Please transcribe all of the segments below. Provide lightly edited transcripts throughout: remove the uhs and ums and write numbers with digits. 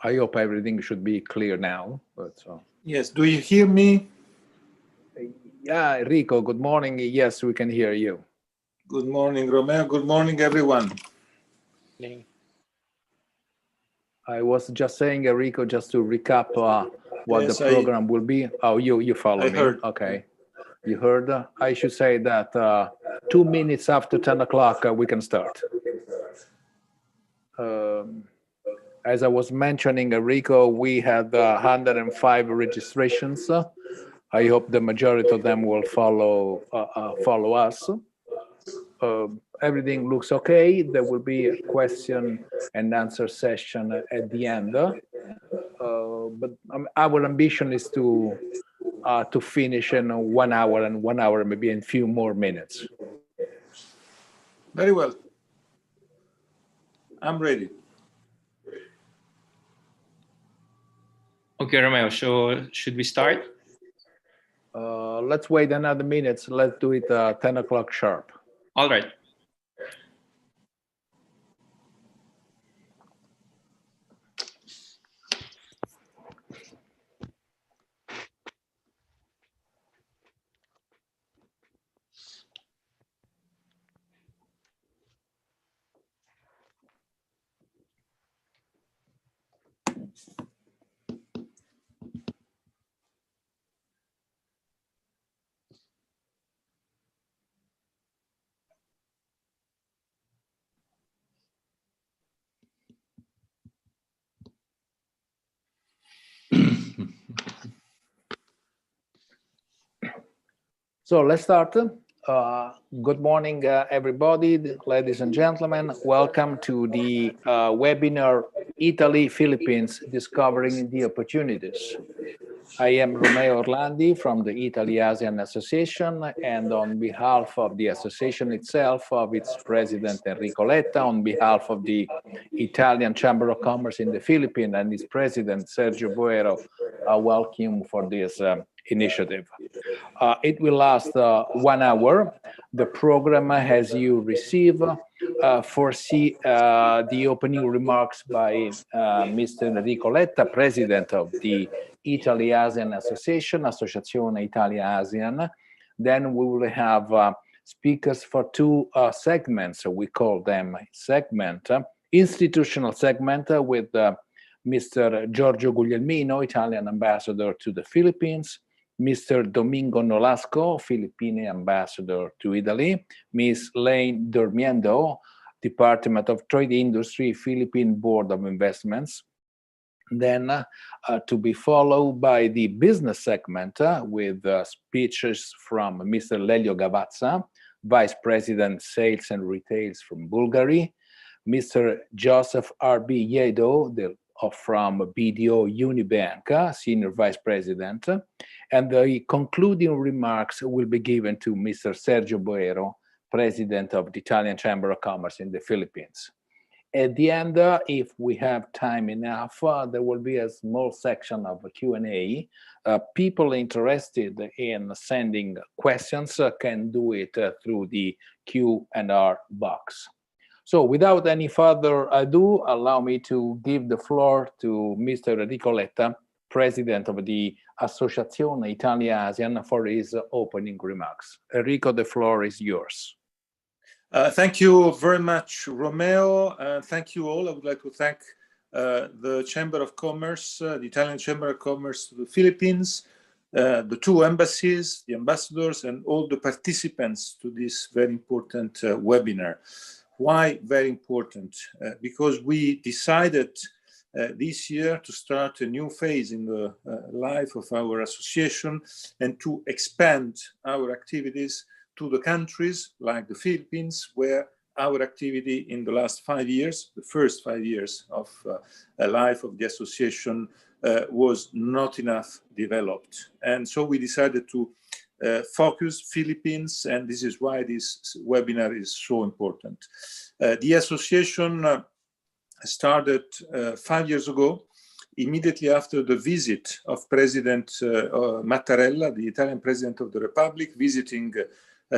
I hope everything should be clear now. But, Yes, do you hear me? Yeah, Enrico, good morning. Yes, we can hear you. Good morning, Romeo. Good morning, everyone. I was just saying, Enrico, just to recap what Yes, the program will be. Oh, you follow me. Heard. Okay. You heard? I should say that 2 minutes after 10 o'clock, we can start. As I was mentioning, Enrico, we had 105 registrations. I hope the majority of them will follow us. Everything looks okay. There will be a question and answer session at the end. But our ambition is to finish in 1 hour and 1 hour, maybe in a few more minutes. Very well. I'm ready. Okay, Romeo, so should we start? Let's wait another minute. Let's do it 10 o'clock sharp. All right. So let's start. Good morning, everybody, ladies and gentlemen. Welcome to the webinar, Italy-Philippines, Discovering the Opportunities. I am Romeo Orlandi from the Italia-ASEAN Association, and on behalf of the association itself, of its president Enrico Letta, on behalf of the Italian Chamber of Commerce in the Philippines and its president Sergio Boero, I welcome for this initiative. It will last 1 hour. The program, as you receive, foresee the opening remarks by Mr. Enrico Letta, president of the Italia-ASEAN Association, Associazione Italia-ASEAN. Then we will have speakers for two segments. We call them segment, institutional segment with Mr. Giorgio Guglielmino, Italian ambassador to the Philippines, Mr. Domingo Nolasco, Philippine ambassador to Italy, Ms. Lane Dormiendo, Department of Trade Industry, Philippine Board of Investments. Then to be followed by the business segment with speeches from Mr. Lelio Gavazza, Vice President Sales and Retails from Bulgaria, Mr. Joseph R.B. Yedo from BDO Unibank, Senior Vice President, and the concluding remarks will be given to Mr. Sergio Boero, President of the Italian Chamber of Commerce in the Philippines. At the end, if we have time enough, there will be a small section of Q&A. People interested in sending questions can do it through the Q&R box. So without any further ado, allow me to give the floor to Mr. Enrico Letta, President of the Associazione Italia-ASEAN, for his opening remarks. Enrico, the floor is yours. Thank you very much, Romeo. Thank you all. I would like to thank the Chamber of Commerce, the Italian Chamber of Commerce to the Philippines, the two embassies, the ambassadors, and all the participants to this very important webinar. Why very important? Because we decided this year to start a new phase in the life of our association and to expand our activities to the countries like the Philippines, where our activity in the last 5 years, the first 5 years of life of the association, was not enough developed. And so we decided to focus Philippines, and this is why this webinar is so important. The association started 5 years ago, immediately after the visit of President Mattarella, the Italian President of the Republic, visiting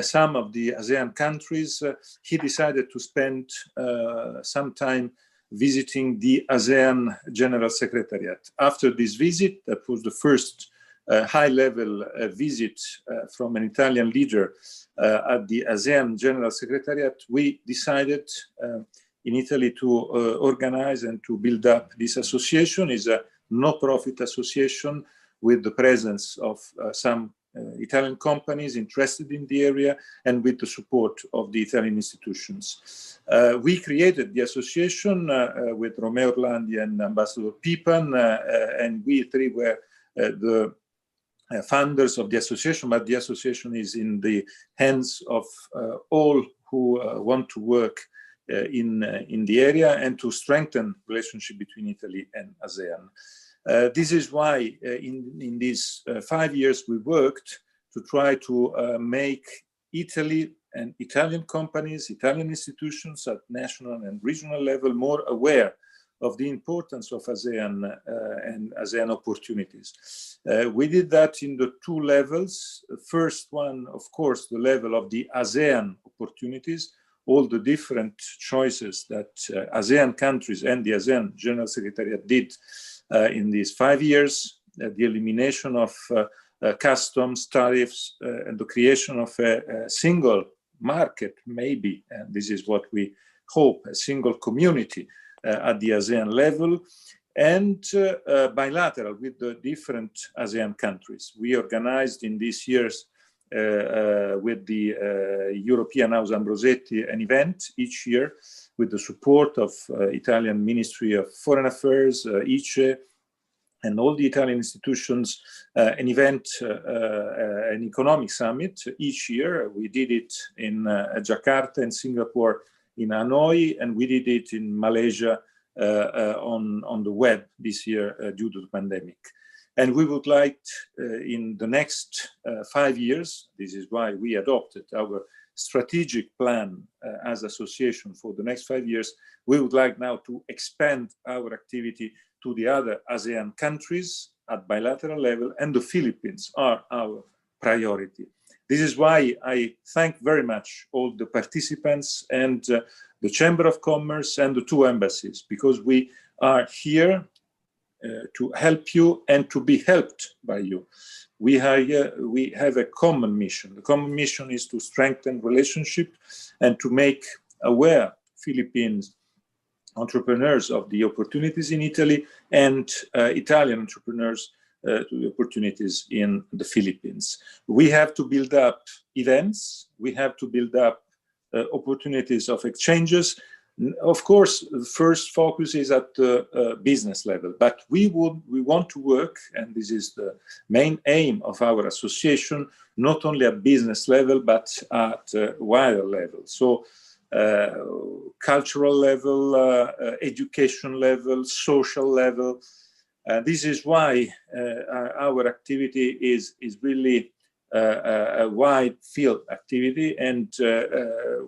some of the ASEAN countries. He decided to spend some time visiting the ASEAN General Secretariat. After this visit, that was the first high-level visit from an Italian leader at the ASEAN General Secretariat, we decided in Italy to organize and to build up this association. It's a no-profit association with the presence of some Italian companies interested in the area and with the support of the Italian institutions. We created the association with Romeo Orlandi and Ambassador Pipan, and we three were the founders of the association, but the association is in the hands of all who want to work in the area and to strengthen relationship between Italy and ASEAN. This is why in these 5 years we worked to try to make Italy and Italian companies, Italian institutions at national and regional level more aware of the importance of ASEAN and ASEAN opportunities. We did that in the two levels. The first one, of course, the level of the ASEAN opportunities, all the different choices that ASEAN countries and the ASEAN General Secretariat did in these 5 years, the elimination of customs, tariffs, and the creation of a single market, maybe, and this is what we hope, a single community at the ASEAN level, and bilateral with the different ASEAN countries. We organized in these years with the European House Ambrosetti an event each year with the support of Italian Ministry of Foreign Affairs, ICE, and all the Italian institutions, an event, an economic summit each year. We did it in Jakarta, in Singapore, in Hanoi, and we did it in Malaysia on the web this year due to the pandemic. And we would like in the next 5 years, this is why we adopted our strategic plan as association for the next 5 years, we would like now to expand our activity to the other ASEAN countries at bilateral level, and the Philippines are our priority. This is why I thank very much all the participants and the Chamber of Commerce and the two embassies, because we are here to help you and to be helped by you. We have a common mission. The common mission is to strengthen relationship and to make aware Philippines entrepreneurs of the opportunities in Italy and Italian entrepreneurs to the opportunities in the Philippines. We have to build up events. We have to build up opportunities of exchanges. Of course, the first focus is at the business level, but we want to work, and this is the main aim of our association, not only at business level, but at wider level. So cultural level, education level, social level. This is why our activity is really a wide field activity, and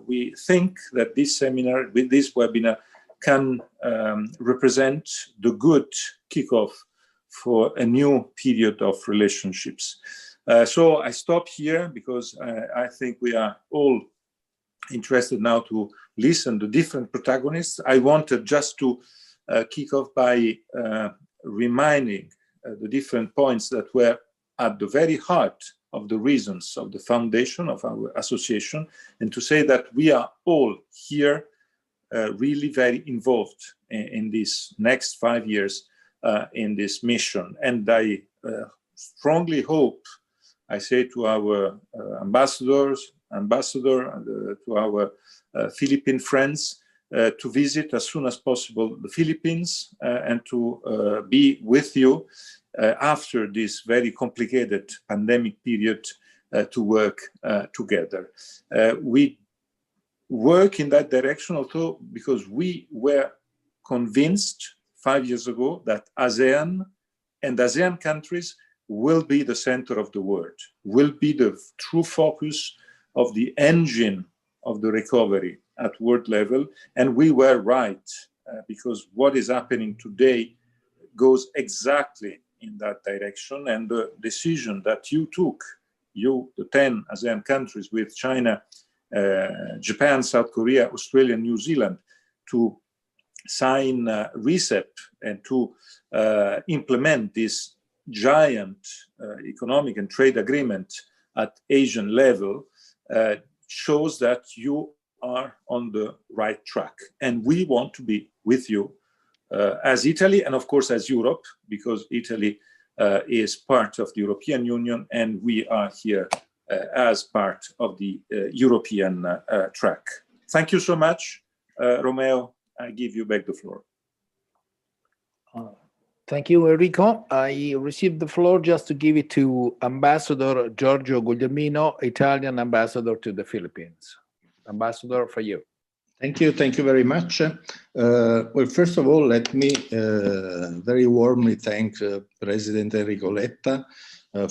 we think that this seminar, with this webinar, can represent the good kickoff for a new period of relationships. So I stop here because I think we are all interested now to listen to different protagonists. I wanted just to kick off by reminding the different points that were at the very heart of the reasons of the foundation of our association, and to say that we are all here really very involved in this next 5 years in this mission. And I strongly hope, I say to our ambassador, to our Philippine friends, to visit as soon as possible the Philippines and to be with you after this very complicated pandemic period to work together. We work in that direction also because we were convinced 5 years ago that ASEAN and ASEAN countries will be the center of the world, will be the true focus of the engine of the recovery at world level. And we were right, because what is happening today goes exactly in that direction. And the decision that you took, the 10 ASEAN countries with China, Japan, South Korea, Australia, New Zealand, to sign RCEP and to implement this giant economic and trade agreement at Asian level shows that you are on the right track. And we want to be with you as Italy and of course as Europe, because Italy is part of the European Union and we are here as part of the European track. Thank you so much. Romeo, I give you back the floor. Thank you, Enrico. I received the floor just to give it to Ambassador Giorgio Guglielmino, Italian ambassador to the Philippines. Ambassador, for you. Thank you very much. Well, first of all, let me very warmly thank President Enrico Letta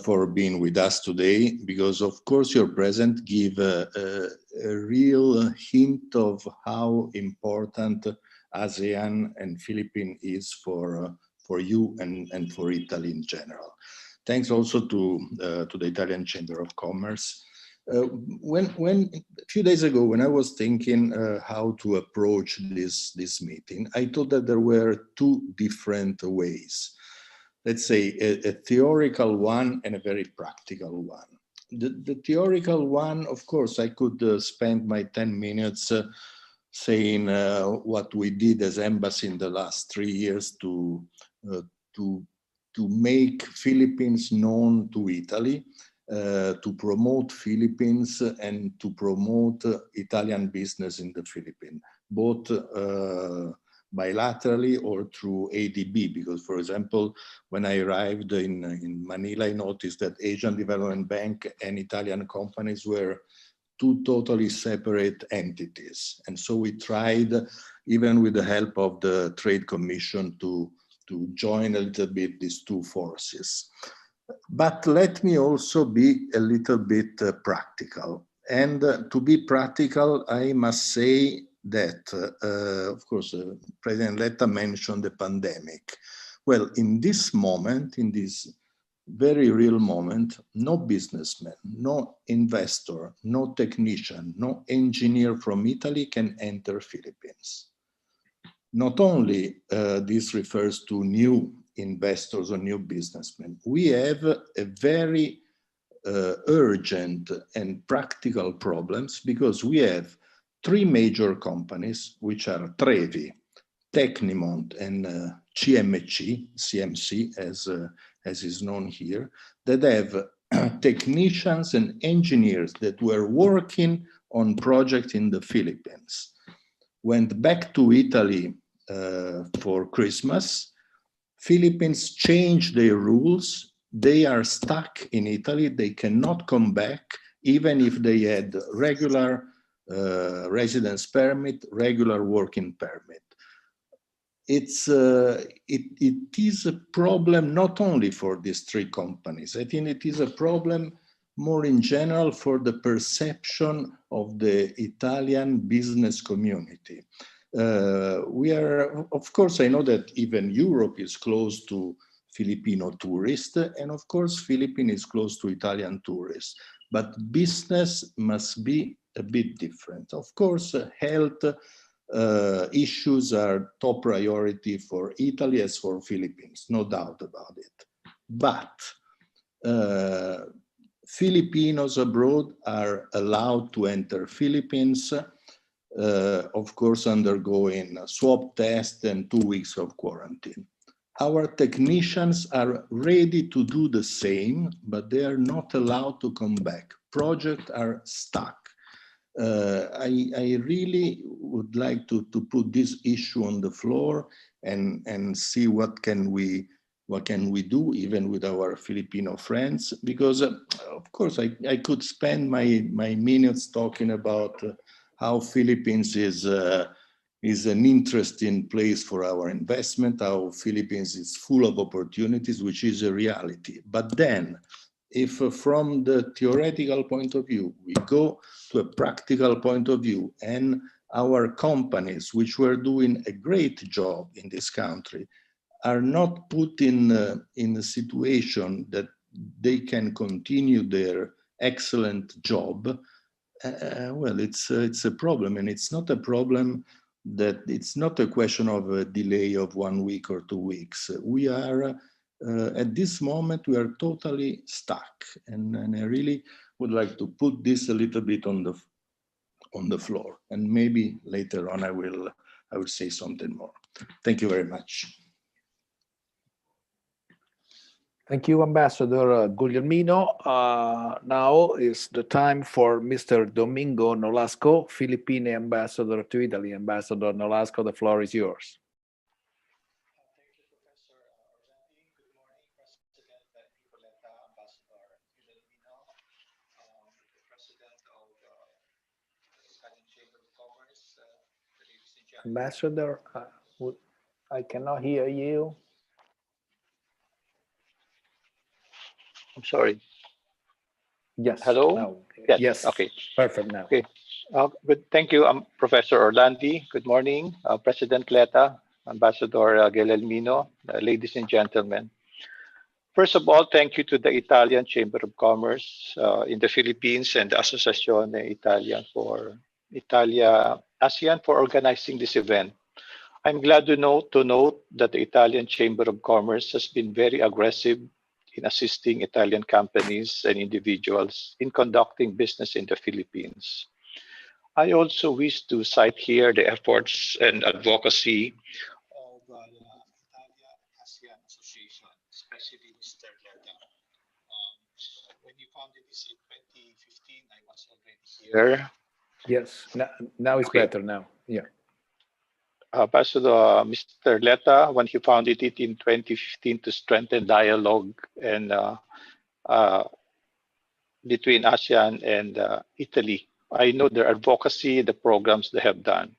for being with us today, because of course your presence gives a real hint of how important ASEAN and Philippines is for you and for Italy in general. Thanks also to the Italian Chamber of Commerce. When a few days ago, when I was thinking how to approach this meeting, I thought that there were two different ways. Let's say a theoretical one and a very practical one. The theoretical one, of course, I could spend my 10 minutes saying what we did as embassy in the last 3 years to make Philippines known to Italy, to promote Philippines and to promote Italian business in the Philippines, both bilaterally or through ADB, because for example, when I arrived in Manila, I noticed that Asian Development Bank and Italian companies were two totally separate entities. And so we tried, even with the help of the Trade Commission, to join a little bit these two forces. But let me also be a little bit practical. And to be practical, I must say that, of course, President Letta mentioned the pandemic. Well, in this moment, in this very real moment, no businessman, no investor, no technician, no engineer from Italy can enter Philippines. Not only this refers to new investors or new businessmen, we have a very urgent and practical problems, because we have three major companies, which are Trevi, Tecnimont, and CMC, as is known here, that have technicians and engineers that were working on projects in the Philippines, went back to Italy for Christmas. Philippines changed their rules. They are stuck in Italy. They cannot come back, even if they had regular residence permit, regular working permit. It is a problem not only for these three companies. I think it is a problem more in general for the perception of the Italian business community. We are, of course, I know that even Europe is close to Filipino tourists, and of course, Philippines is close to Italian tourists, but business must be a bit different. Of course, health issues are top priority for Italy as for Philippines, no doubt about it. But Filipinos abroad are allowed to enter Philippines, of course, undergoing a swab test and 2 weeks of quarantine. Our technicians are ready to do the same, but they are not allowed to come back. Projects are stuck. I really would like to put this issue on the floor and see what can we do, even with our Filipino friends, because of course I could spend my minutes talking about how Philippines is an interesting place for our investment, how Philippines is full of opportunities, which is a reality. But then, if from the theoretical point of view, we go to a practical point of view, and our companies, which were doing a great job in this country, are not put in a situation that they can continue their excellent job, well, it's a problem, and it's not a problem that it's not a question of a delay of 1 week or 2 weeks. We are, at this moment, we are totally stuck. And I really would like to put this a little bit on the floor. And maybe later on I will say something more. Thank you very much. Thank you, Ambassador Guglielmino. Now is the time for Mr. Domingo Nolasco, Philippine Ambassador to Italy. Ambassador Nolasco, the floor is yours. Thank you, Professor Orlandi. Good morning, President Nicoleta, Ambassador Guglielmino, the President of the Italian Chamber of Commerce, ladies and gentlemen. Ambassador, I cannot hear you. I'm sorry. Yes. Hello? Now. Yes. Okay. Perfect now. Okay. Good. Thank you, Professor Orlandi. Good morning, President Leta, Ambassador Guglielmino, ladies and gentlemen. First of all, thank you to the Italian Chamber of Commerce in the Philippines and the Associazione Italia-ASEAN for organizing this event. I'm glad to note that the Italian Chamber of Commerce has been very aggressive in assisting Italian companies and individuals in conducting business in the Philippines. I also wish to cite here the efforts and advocacy of the Italia-ASEAN Association, especially Mr. Leta. When you founded this in 2015, I was already here. Yes, now it's better now. Yeah. Ambassador Mr. Leta, when he founded it in 2015 to strengthen dialogue and between ASEAN and Italy. I know their advocacy, the programs they have done.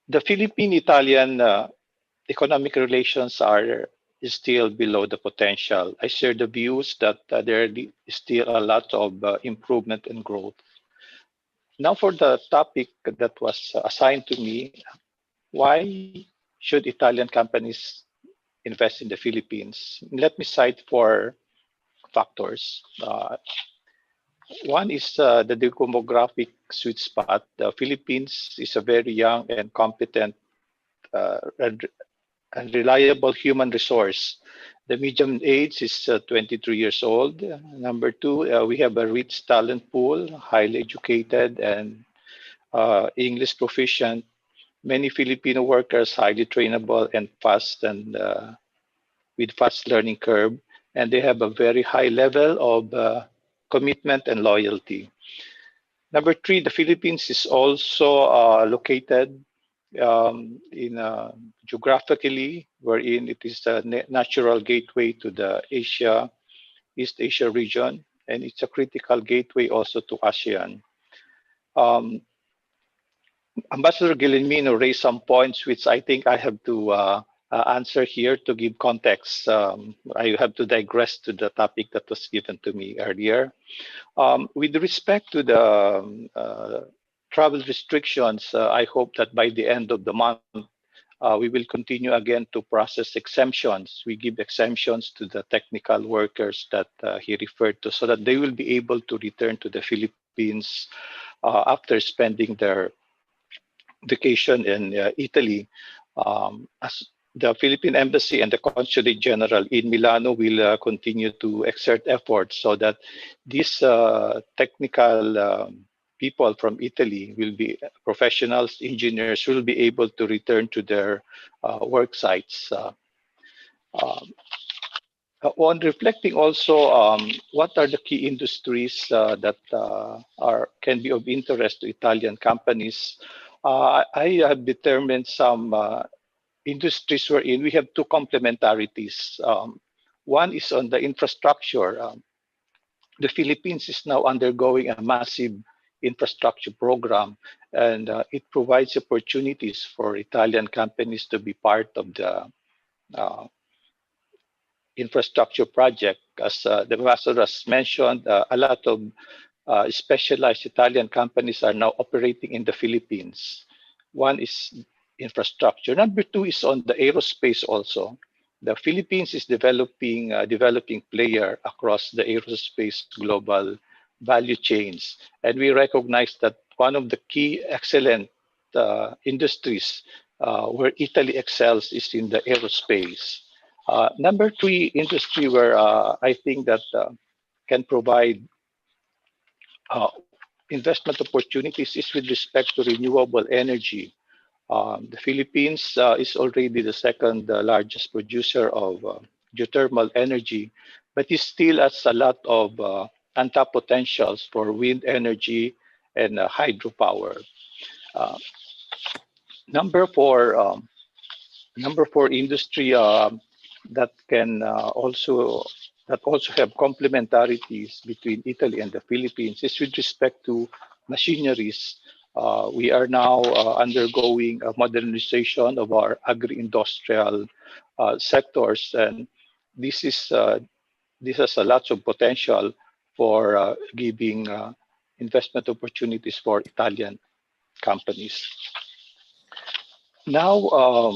The Philippine-Italian economic relations is still below the potential. I share the views that there is still a lot of improvement and growth. Now for the topic that was assigned to me, why should Italian companies invest in the Philippines? Let me cite 4 factors. One is the demographic sweet spot. The Philippines is a very young and competent and reliable human resource. The median age is 23 years old. Number 2, we have a rich talent pool, highly educated and English proficient. Many Filipino workers highly trainable and fast and with fast learning curve, and they have a very high level of commitment and loyalty. Number 3, the Philippines is also located geographically, wherein it is a natural gateway to the East Asia region, and it's a critical gateway also to ASEAN. Ambassador Guglielmino raised some points which I think I have to answer here to give context. I have to digress to the topic that was given to me earlier. With respect to the travel restrictions, I hope that by the end of the month, we will continue again to process exemptions. We give exemptions to the technical workers that he referred to so that they will be able to return to the Philippines after spending their vacation in Italy. As the Philippine Embassy and the Consulate General in Milano will continue to exert efforts so that these technical people from Italy will be professionals, engineers, will be able to return to their work sites. On reflecting also, what are the key industries that can be of interest to Italian companies? I have determined some industries wherein we have 2 complementarities. One is on the infrastructure. The Philippines is now undergoing a massive infrastructure program, and it provides opportunities for Italian companies to be part of the infrastructure project. As the ambassador has mentioned, a lot of specialized Italian companies are now operating in the Philippines. One is infrastructure. Number 2 is on the aerospace also. The Philippines is developing player across the aerospace global value chains. And we recognize that one of the key excellent industries where Italy excels is in the aerospace. Number three industry where I think that can provide investment opportunities is with respect to renewable energy. The Philippines is already the second largest producer of geothermal energy, but it still has a lot of untapped potentials for wind energy and hydropower. Number four industry that can also have complementarities between Italy and the Philippines is with respect to machineries. We are now undergoing a modernization of our agri-industrial sectors, and this has a lot of potential for giving investment opportunities for Italian companies. Now,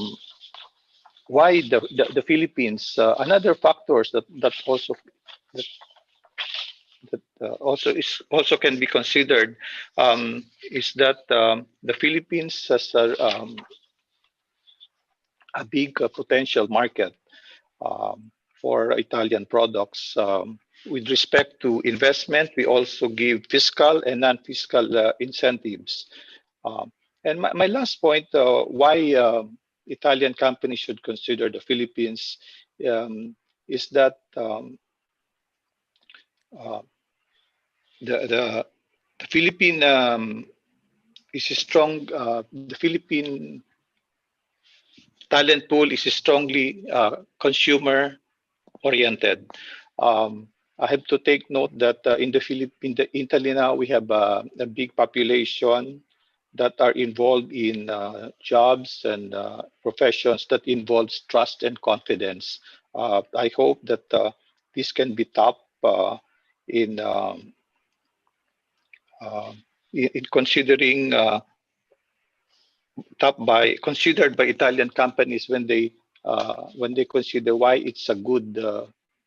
why the Philippines? Another factors that also can be considered is that the Philippines has a big potential market for Italian products. With respect to investment, we also give fiscal and non-fiscal incentives. And my last point, why Italian companies should consider the Philippines is that the Philippine is a strong. The Philippine talent pool is strongly consumer oriented. I have to take note that in Italy now we have a big population that are involved in jobs and professions that involves trust and confidence. I hope that this can be tapped in considering considered by Italian companies when they consider why it's a good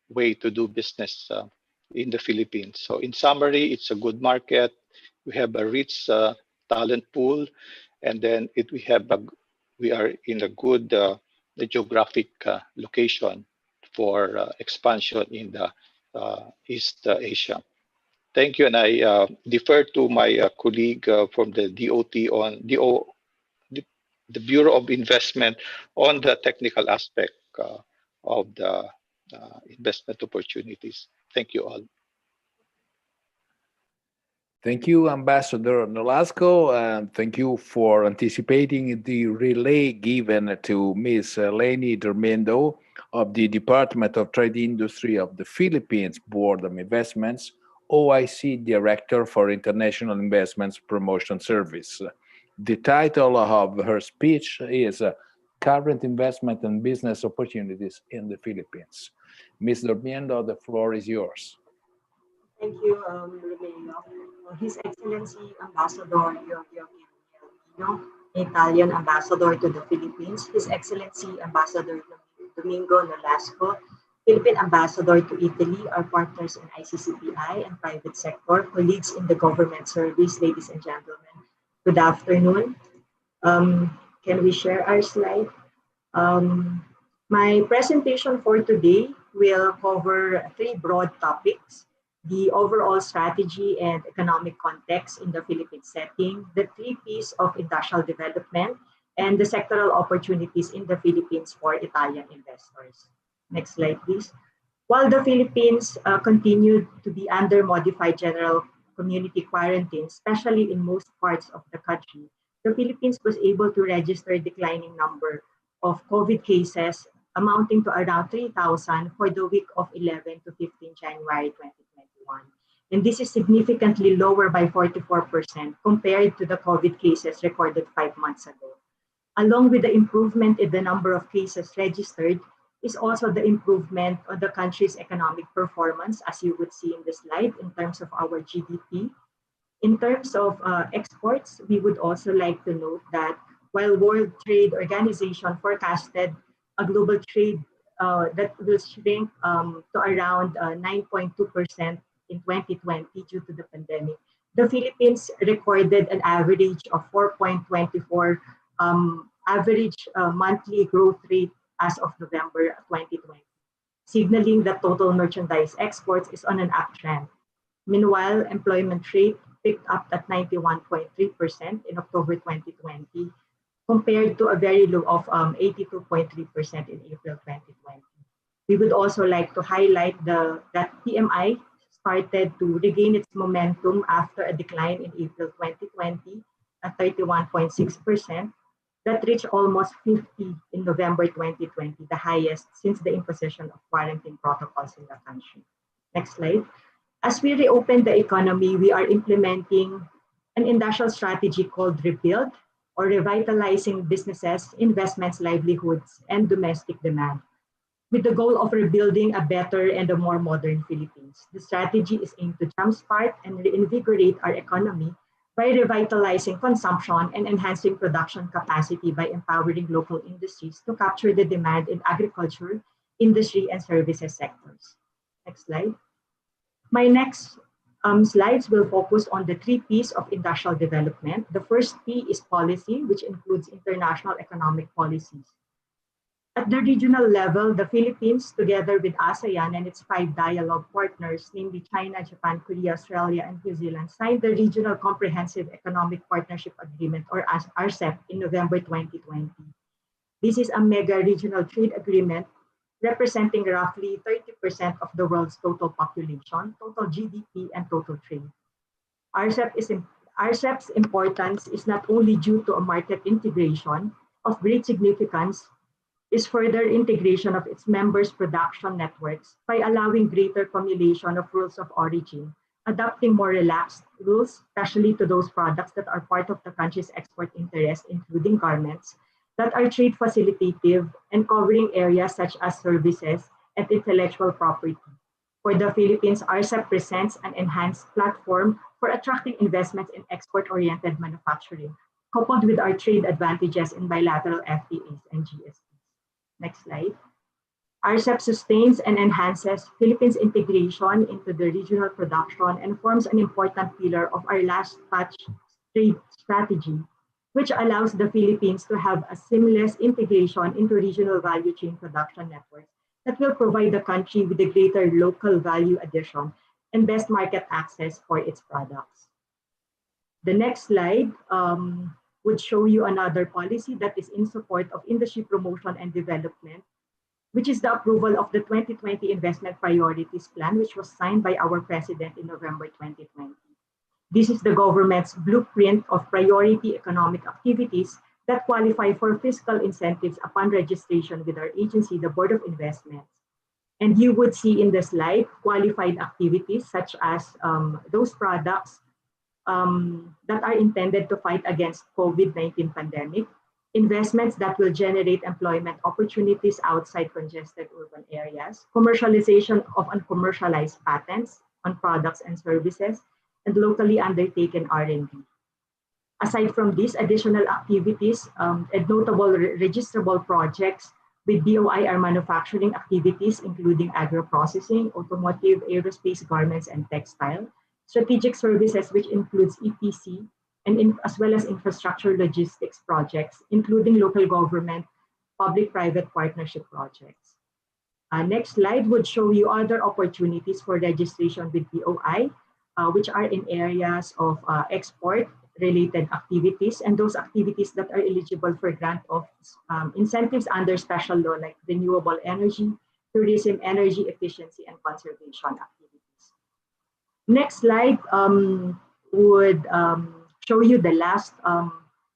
way to do business in the Philippines. So in summary, it's a good market. We have a rich talent pool, and then we are in a good geographic location for expansion in the East Asia. Thank you, and I defer to my colleague from the DOT on the Bureau of Investment on the technical aspect of the investment opportunities. Thank you all. Thank you, Ambassador Nolasco, and thank you for anticipating the relay given to Ms. Leni Dermendo of the Department of Trade Industry of the Philippines Board of Investments, OIC Director for International Investments Promotion Service. The title of her speech is Current Investment and Business Opportunities in the Philippines. Ms. Dermendo, the floor is yours. Thank you, Romeo. His Excellency Ambassador Giorgio Quirino, Italian Ambassador to the Philippines, His Excellency Ambassador Domingo Nolasco, Philippine Ambassador to Italy, our partners in ICCPI and private sector, colleagues in the government service, ladies and gentlemen, good afternoon. Can we share our slide? My presentation for today will cover three broad topics: the overall strategy and economic context in the Philippine setting, the 3 Ps of industrial development, and the sectoral opportunities in the Philippines for Italian investors. Next slide, please. While the Philippines continued to be under modified general community quarantine, especially in most parts of the country, the Philippines was able to register a declining number of COVID cases amounting to around 3,000 for the week of 11 to 15 January 2021. And this is significantly lower by 44% compared to the COVID cases recorded 5 months ago. Along with the improvement in the number of cases registered is also the improvement on the country's economic performance, as you would see in the slide, in terms of our GDP. In terms of exports, we would also like to note that while World Trade Organization forecasted a global trade that will shrink to around 9.2% in 2020 due to the pandemic, the Philippines recorded an average of 4.24 average monthly growth rate as of November 2020, signaling that total merchandise exports is on an uptrend. Meanwhile, employment rate picked up at 91.3% in October 2020, compared to a very low of 82.3% in April 2020. We would also like to highlight that PMI started to regain its momentum after a decline in April 2020 at 31.6%, that reached almost 50 in November 2020, the highest since the imposition of quarantine protocols in the country. Next slide. As we reopen the economy, we are implementing an industrial strategy called Rebuild, or revitalizing businesses, investments, livelihoods, and domestic demand, with the goal of rebuilding a better and a more modern Philippines. The strategy is aimed to jumpstart and reinvigorate our economy by revitalizing consumption and enhancing production capacity by empowering local industries to capture the demand in agriculture, industry, and services sectors. Next slide. My next slides will focus on the 3 P's of industrial development. The first P is policy, which includes international economic policies. At the regional level, the Philippines, together with ASEAN and its 5 dialogue partners, namely China, Japan, Korea, Australia, and New Zealand, signed the Regional Comprehensive Economic Partnership Agreement, or RCEP, in November 2020. This is a mega regional trade agreement representing roughly 30% of the world's total population, total GDP, and total trade. RCEP's importance is not only due to a market integration of great significance, is further integration of its members' production networks by allowing greater cumulation of rules of origin, adopting more relaxed rules, especially to those products that are part of the country's export interest, including garments, that are trade facilitative and covering areas such as services and intellectual property. For the Philippines, RCEP presents an enhanced platform for attracting investments in export-oriented manufacturing, coupled with our trade advantages in bilateral FTAs and GSPs. Next slide. RCEP sustains and enhances Philippines' integration into the regional production and forms an important pillar of our last touch trade strategy, which allows the Philippines to have a seamless integration into regional value chain production networks that will provide the country with a greater local value addition and best market access for its products. The next slide would show you another policy that is in support of industry promotion and development, which is the approval of the 2020 Investment Priorities Plan, which was signed by our President in November 2020. This is the government's blueprint of priority economic activities that qualify for fiscal incentives upon registration with our agency, the Board of Investments. And you would see in the slide qualified activities such as those products that are intended to fight against COVID-19 pandemic, investments that will generate employment opportunities outside congested urban areas, commercialization of uncommercialized patents on products and services, and locally undertaken R&D. Aside from these additional activities and notable registrable projects with BOI are manufacturing activities, including agro-processing, automotive, aerospace, garments, and textile, strategic services, which includes EPC, and as well as infrastructure logistics projects, including local government, public-private partnership projects. Next slide would show you other opportunities for registration with BOI, which are in areas of export-related activities and those activities that are eligible for grant of incentives under special law, like renewable energy, tourism, energy efficiency, and conservation activities. Next slide would show you the last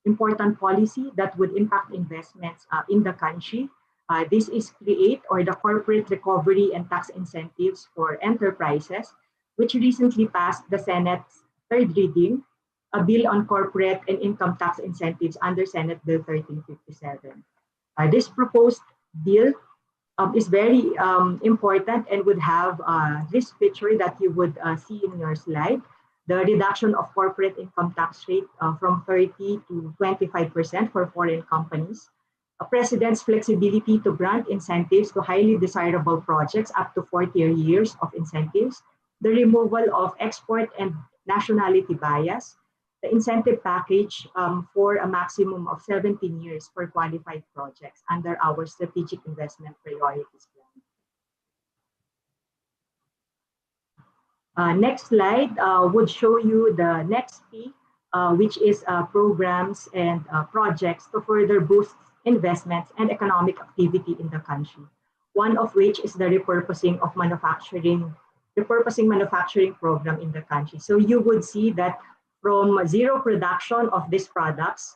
important policy that would impact investments in the country. This is CREATE, or the Corporate Recovery and Tax Incentives for Enterprises, which recently passed the Senate's third reading, a bill on corporate and income tax incentives under Senate Bill 1357. This proposed bill is very important and would have this picture that you would see in your slide, the reduction of corporate income tax rate from 30 to 25% for foreign companies, a president's flexibility to grant incentives to highly desirable projects up to 40 years of incentives, the removal of export and nationality bias, the incentive package for a maximum of 17 years for qualified projects under our strategic investment priorities plan. Next slide would show you the next P, which is programs and projects to further boost investments and economic activity in the country. One of which is the repurposing manufacturing program in the country. So you would see that from zero production of these products,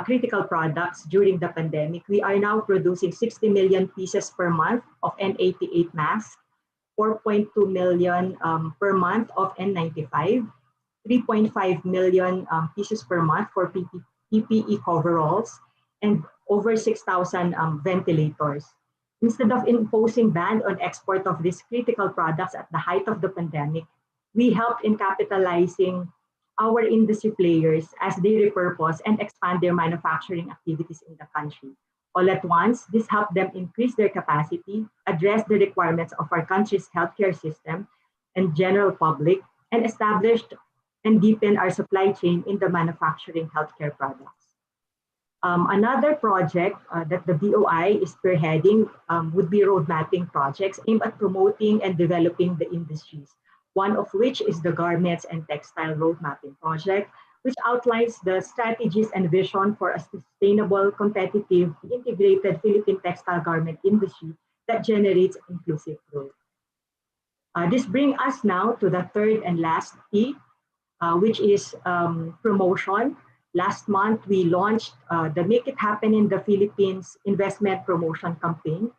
critical products during the pandemic, we are now producing 60 million pieces per month of N98 masks, 4.2 million per month of N95, 3.5 million pieces per month for PPE coveralls, and over 6,000 ventilators. Instead of imposing ban on export of these critical products at the height of the pandemic, we helped in capitalizing our industry players as they repurpose and expand their manufacturing activities in the country. All at once, this helped them increase their capacity, address the requirements of our country's healthcare system and general public, and established and deepen our supply chain in the manufacturing healthcare products. Another project that the BOI is spearheading would be road mapping projects aimed at promoting and developing the industries, one of which is the Garments and Textile Road Mapping Project, which outlines the strategies and vision for a sustainable, competitive, integrated Philippine textile garment industry that generates inclusive growth. This brings us now to the third and last P, which is promotion. Last month, we launched the Make It Happen in the Philippines investment promotion campaign.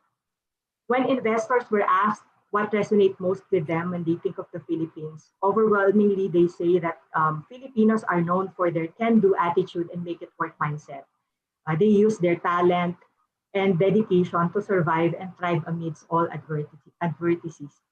When investors were asked what resonates most with them when they think of the Philippines, overwhelmingly they say that Filipinos are known for their can-do attitude and make-it-work mindset. They use their talent and dedication to survive and thrive amidst all adversities.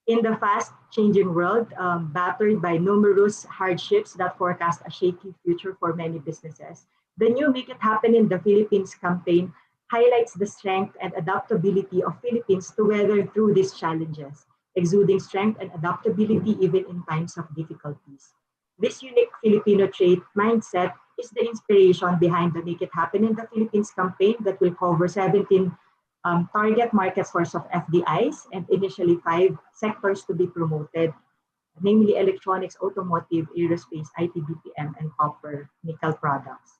In the fast-changing world, battered by numerous hardships that forecast a shaky future for many businesses, the new Make It Happen in the Philippines campaign highlights the strength and adaptability of Philippines to weather through these challenges, exuding strength and adaptability even in times of difficulties. This unique Filipino trait mindset is the inspiration behind the Make It Happen in the Philippines campaign that will cover 17 target market source of FDIs and initially 5 sectors to be promoted, namely electronics, automotive, aerospace, IT, BPM, and copper nickel products.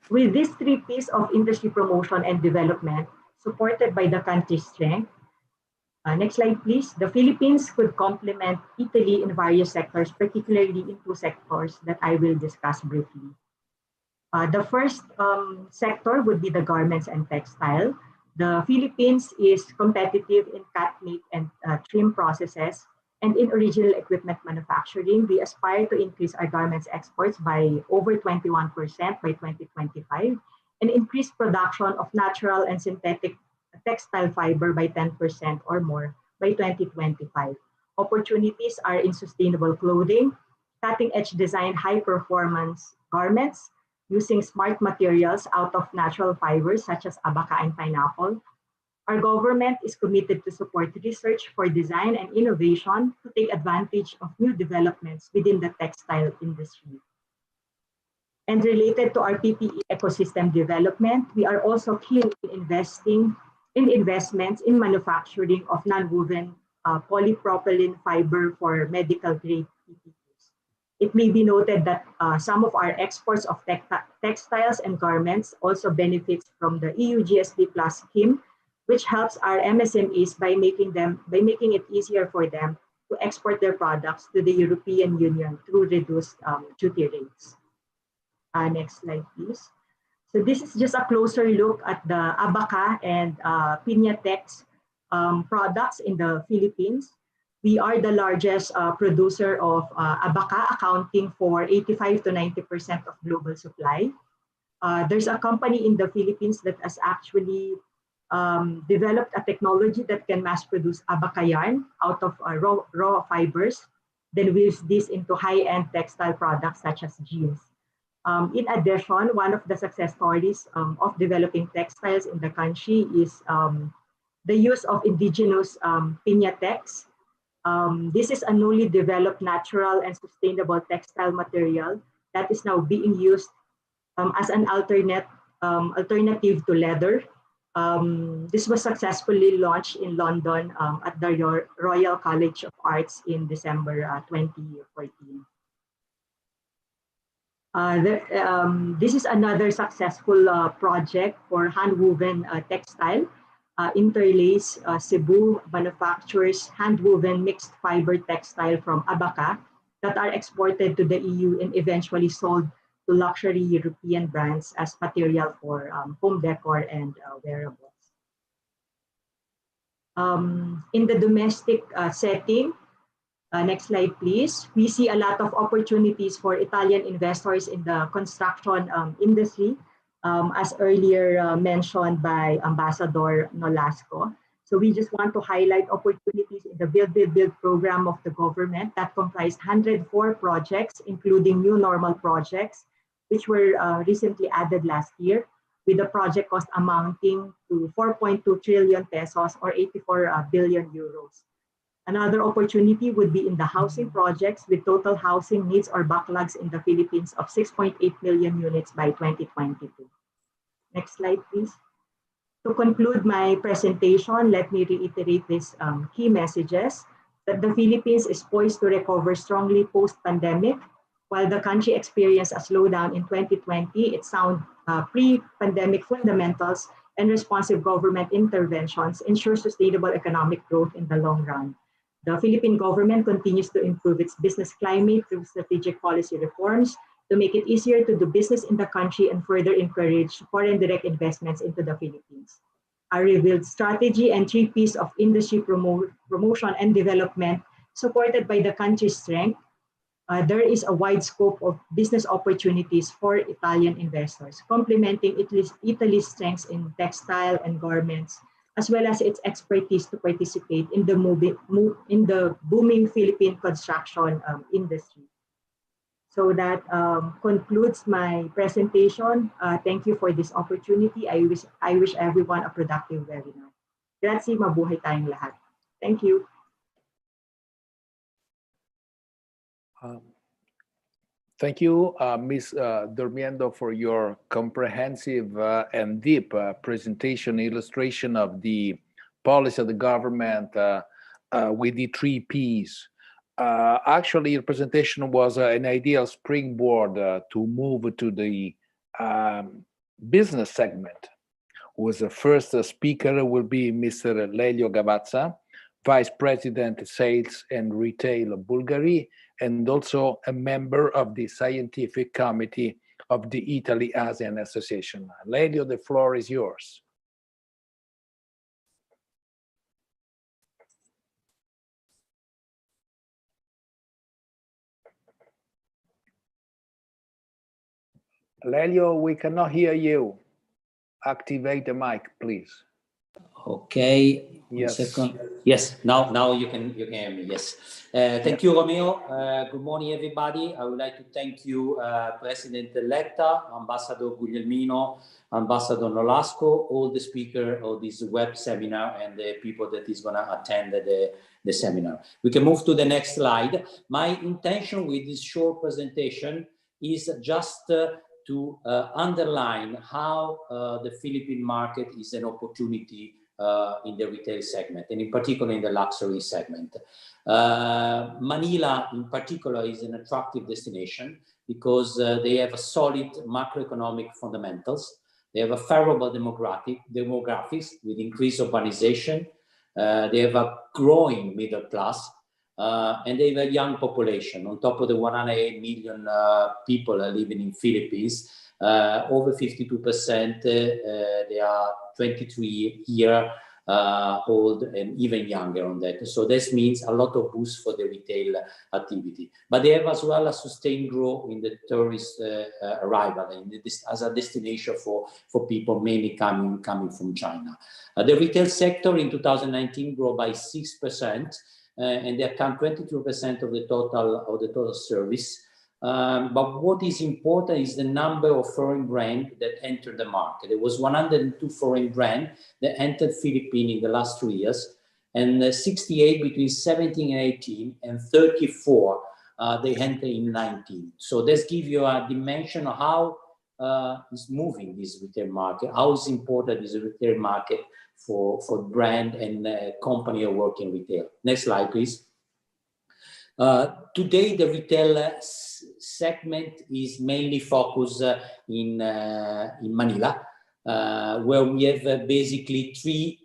With these 3 P's of industry promotion and development, supported by the country's strength, next slide please, the Philippines could complement Italy in various sectors, particularly in 2 sectors that I will discuss briefly. The first sector would be the garments and textile. The Philippines is competitive in cut, make, and trim processes, and in original equipment manufacturing. We aspire to increase our garments exports by over 21% by 2025 and increase production of natural and synthetic textile fiber by 10% or more by 2025. Opportunities are in sustainable clothing, cutting-edge design, high-performance garments, using smart materials out of natural fibers such as abaca and pineapple. Our government is committed to support research for design and innovation to take advantage of new developments within the textile industry. And related to our PPE ecosystem development, we are also keen in investing in investments in manufacturing of non-woven polypropylene fiber for medical grade PPEs. It may be noted that some of our exports of textiles and garments also benefits from the EU GSP Plus scheme, which helps our MSMEs by making it easier for them to export their products to the European Union through reduced duty rates. Next slide, please. So this is just a closer look at the abaca and Piñatex products in the Philippines. We are the largest producer of abaca, accounting for 85 to 90% of global supply. There's a company in the Philippines that has actually developed a technology that can mass produce abaca yarn out of raw fibers, then weaves this into high-end textile products such as jeans. In addition, one of the success stories of developing textiles in the country is the use of indigenous Piñatex This is a newly developed natural and sustainable textile material that is now being used as an alternative to leather. This was successfully launched in London at the Royal College of Arts in December 2014. This is another successful project for hand-woven textile. Interlace Cebu manufactures hand-woven mixed fiber textile from abaca that are exported to the EU and eventually sold to luxury European brands as material for home decor and wearables. In the domestic setting, next slide, please. We see a lot of opportunities for Italian investors in the construction industry, as earlier mentioned by Ambassador Nolasco. So we just want to highlight opportunities in the Build program of the government that comprised 104 projects, including new normal projects, which were recently added last year, with the project cost amounting to 4.2 trillion pesos or 84 billion euros. Another opportunity would be in the housing projects with total housing needs or backlogs in the Philippines of 6.8 million units by 2022. Next slide, please. To conclude my presentation, let me reiterate these key messages: that the Philippines is poised to recover strongly post-pandemic. While the country experienced a slowdown in 2020, its sound pre-pandemic fundamentals and responsive government interventions ensure sustainable economic growth in the long run. The Philippine government continues to improve its business climate through strategic policy reforms to make it easier to do business in the country and further encourage foreign direct investments into the Philippines. A revealed strategy and 3 Ps of industry promotion and development supported by the country's strength. There is a wide scope of business opportunities for Italian investors, complementing Italy's strengths in textile and garments, as well as its expertise to participate in the booming Philippine construction industry. So that concludes my presentation. Thank you for this opportunity. I wish everyone a productive webinar. Grazie, mabuhay tayong lahat. Thank you. Thank you, Ms. Durmiendo, for your comprehensive and deep presentation, illustration of the policy of the government with the 3 Ps. Actually, your presentation was an ideal springboard to move to the business segment. Was the first speaker will be Mr. Lelio Gavazza, Vice President, Sales and Retail of Bulgaria, and also a member of the Scientific Committee of the Italy-ASEAN Association. Lelio, the floor is yours. Lelio, we cannot hear you. Activate the mic, please. Okay. Yes. Yes. Now you can hear me. Yes. Thank you, Romeo. Good morning, everybody. I would like to thank you, President Electa, Ambassador Guglielmino, Ambassador Nolasco, all the speakers of this web seminar, and the people that is going to attend the seminar. We can move to the next slide. My intention with this short presentation is just to underline how the Philippine market is an opportunity in the retail segment, and in particular in the luxury segment. Manila, in particular, is an attractive destination because they have a solid macroeconomic fundamentals. They have a favorable demographics with increased urbanization. They have a growing middle class, and they have a young population. On top of the 108 million people living in Philippines, over 52% they are 23 year old and even younger on that. So this means a lot of boost for the retail activity. But they have as well a sustained growth in the tourist arrival and as a destination for people mainly coming from China. The retail sector in 2019 grew by 6%, and they account 22% of the total service. But what is important is the number of foreign brands that entered the market. There was 102 foreign brands that entered Philippines in the last 3 years, and 68 between 17 and 18, and 34 they enter in 19. So this gives you a dimension of how is moving this retail market, how is important is the retail market for brand and company or work in retail. Next slide, please. Today, the retail segment is mainly focused in Manila, where we have basically three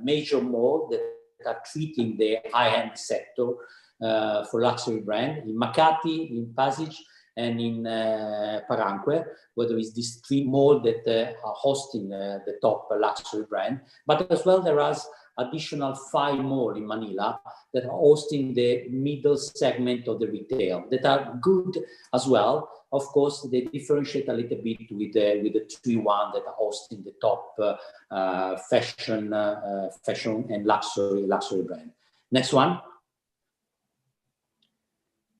major malls that are treating the high-end sector for luxury brand, in Makati, in Pasig, and in Paranque, where there is these three malls that are hosting the top luxury brand. But as well, there are additional 5 malls in Manila that are hosting the middle segment of the retail that are good as well. Of course, they differentiate a little bit with the 3-1 that are hosting the top fashion and luxury brand. Next one.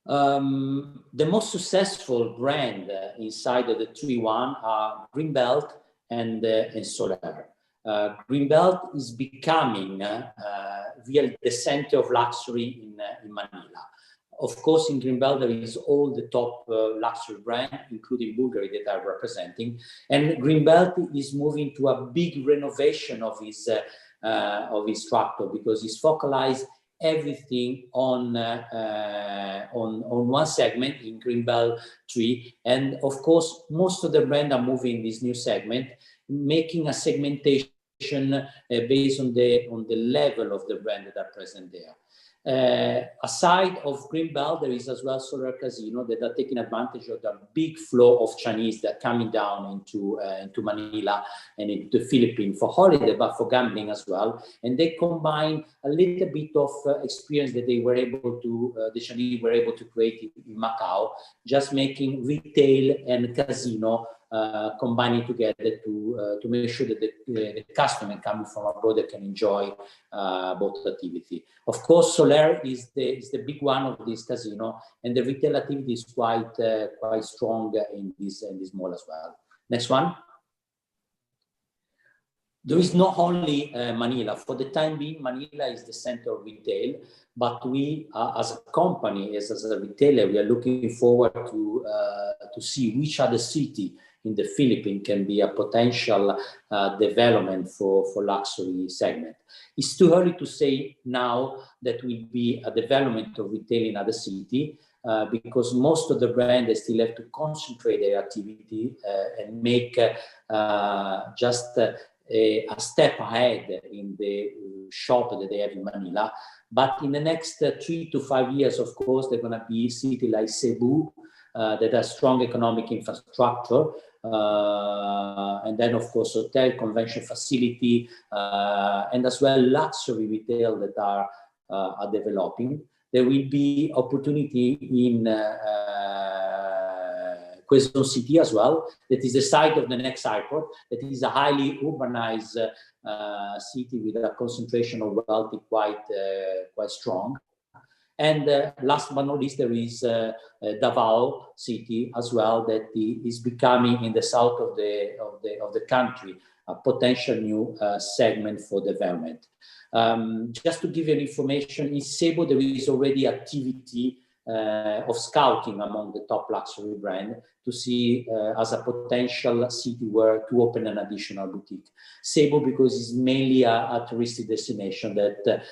The most successful brand inside of the 3-1 are Greenbelt and Soler. Greenbelt is becoming really the center of luxury in Manila. Of course, in Greenbelt there is all the top luxury brands, including Bulgari, that are representing. And Greenbelt is moving to a big renovation of his structure, because he's focalized everything on one segment in Greenbelt 3. And of course, most of the brands are moving in this new segment, making a segmentation based on the level of the brand that are present there. Aside of Greenbelt, there is as well Soler Casino that are taking advantage of the big flow of Chinese that are coming down into Manila and into the Philippines for holiday, but for gambling as well. And they combine a little bit of experience that they were able to, the Chinese were able to create in Macau, just making retail and casino combining together to make sure that the customer coming from abroad can enjoy both activity. Of course, Soler is the big one of this casino, and the retail activity is quite strong in this mall as well. Next one. There is not only Manila. For the time being, Manila is the center of retail, but we, as a company, as a retailer, we are looking forward to see which other city in the Philippines can be a potential development for luxury segment. It's too early to say now that will be a development of retail in other city, because most of the brands still have to concentrate their activity and make just a step ahead in the shop that they have in Manila. But in the next 3 to 5 years, of course, they're going to be cities like Cebu that have strong economic infrastructure, and then, of course, hotel, convention facility, and as well luxury retail that are developing. There will be opportunity in Quezon City as well. That is the site of the next airport. That is a highly urbanized city with a concentration of wealth quite strong. And last but not least, there is Davao City as well, that is becoming in the south of the country a potential new segment for development. Just to give you information, in Cebu there is already activity of scouting among the top luxury brand to see as a potential city where to open an additional boutique. Cebu, because it's mainly a touristic destination that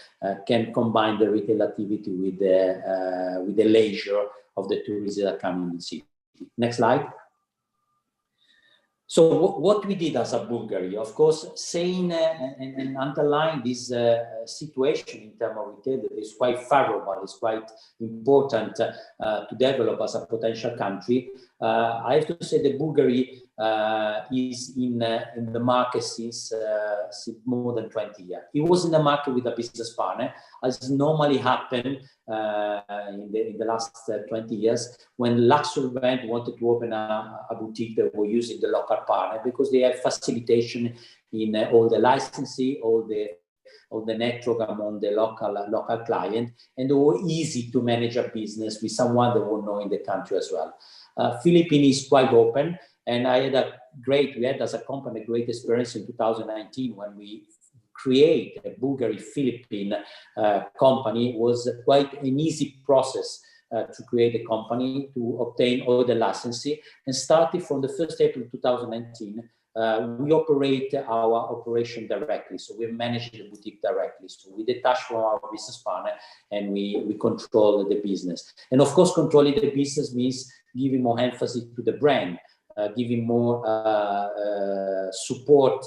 can combine the retail activity with the leisure of the tourists that are coming in the city. Next slide. So what we did as a Bulgari, of course, saying and underlying this situation in terms of retail that is quite favorable, is quite important to develop as a potential country. I have to say that Bulgari is in the market since more than 20 years. It was in the market with a business partner, as normally happen in the last 20 years, when luxury brand wanted to open a boutique, they were using the local partner because they have facilitation in all the licensing, all the network among the local client, and they were easy to manage a business with someone that will know in the country as well. Philippines is quite open, and we had as a company a great experience in 2019 when we create a Bulgari-Philippine company was quite an easy process to create a company, to obtain all the licensing. And starting from the 1st April 2019, we operate our operation directly. So we manage the boutique directly. So we detach from our business partner and we control the business. And of course, controlling the business means giving more emphasis to the brand, giving more support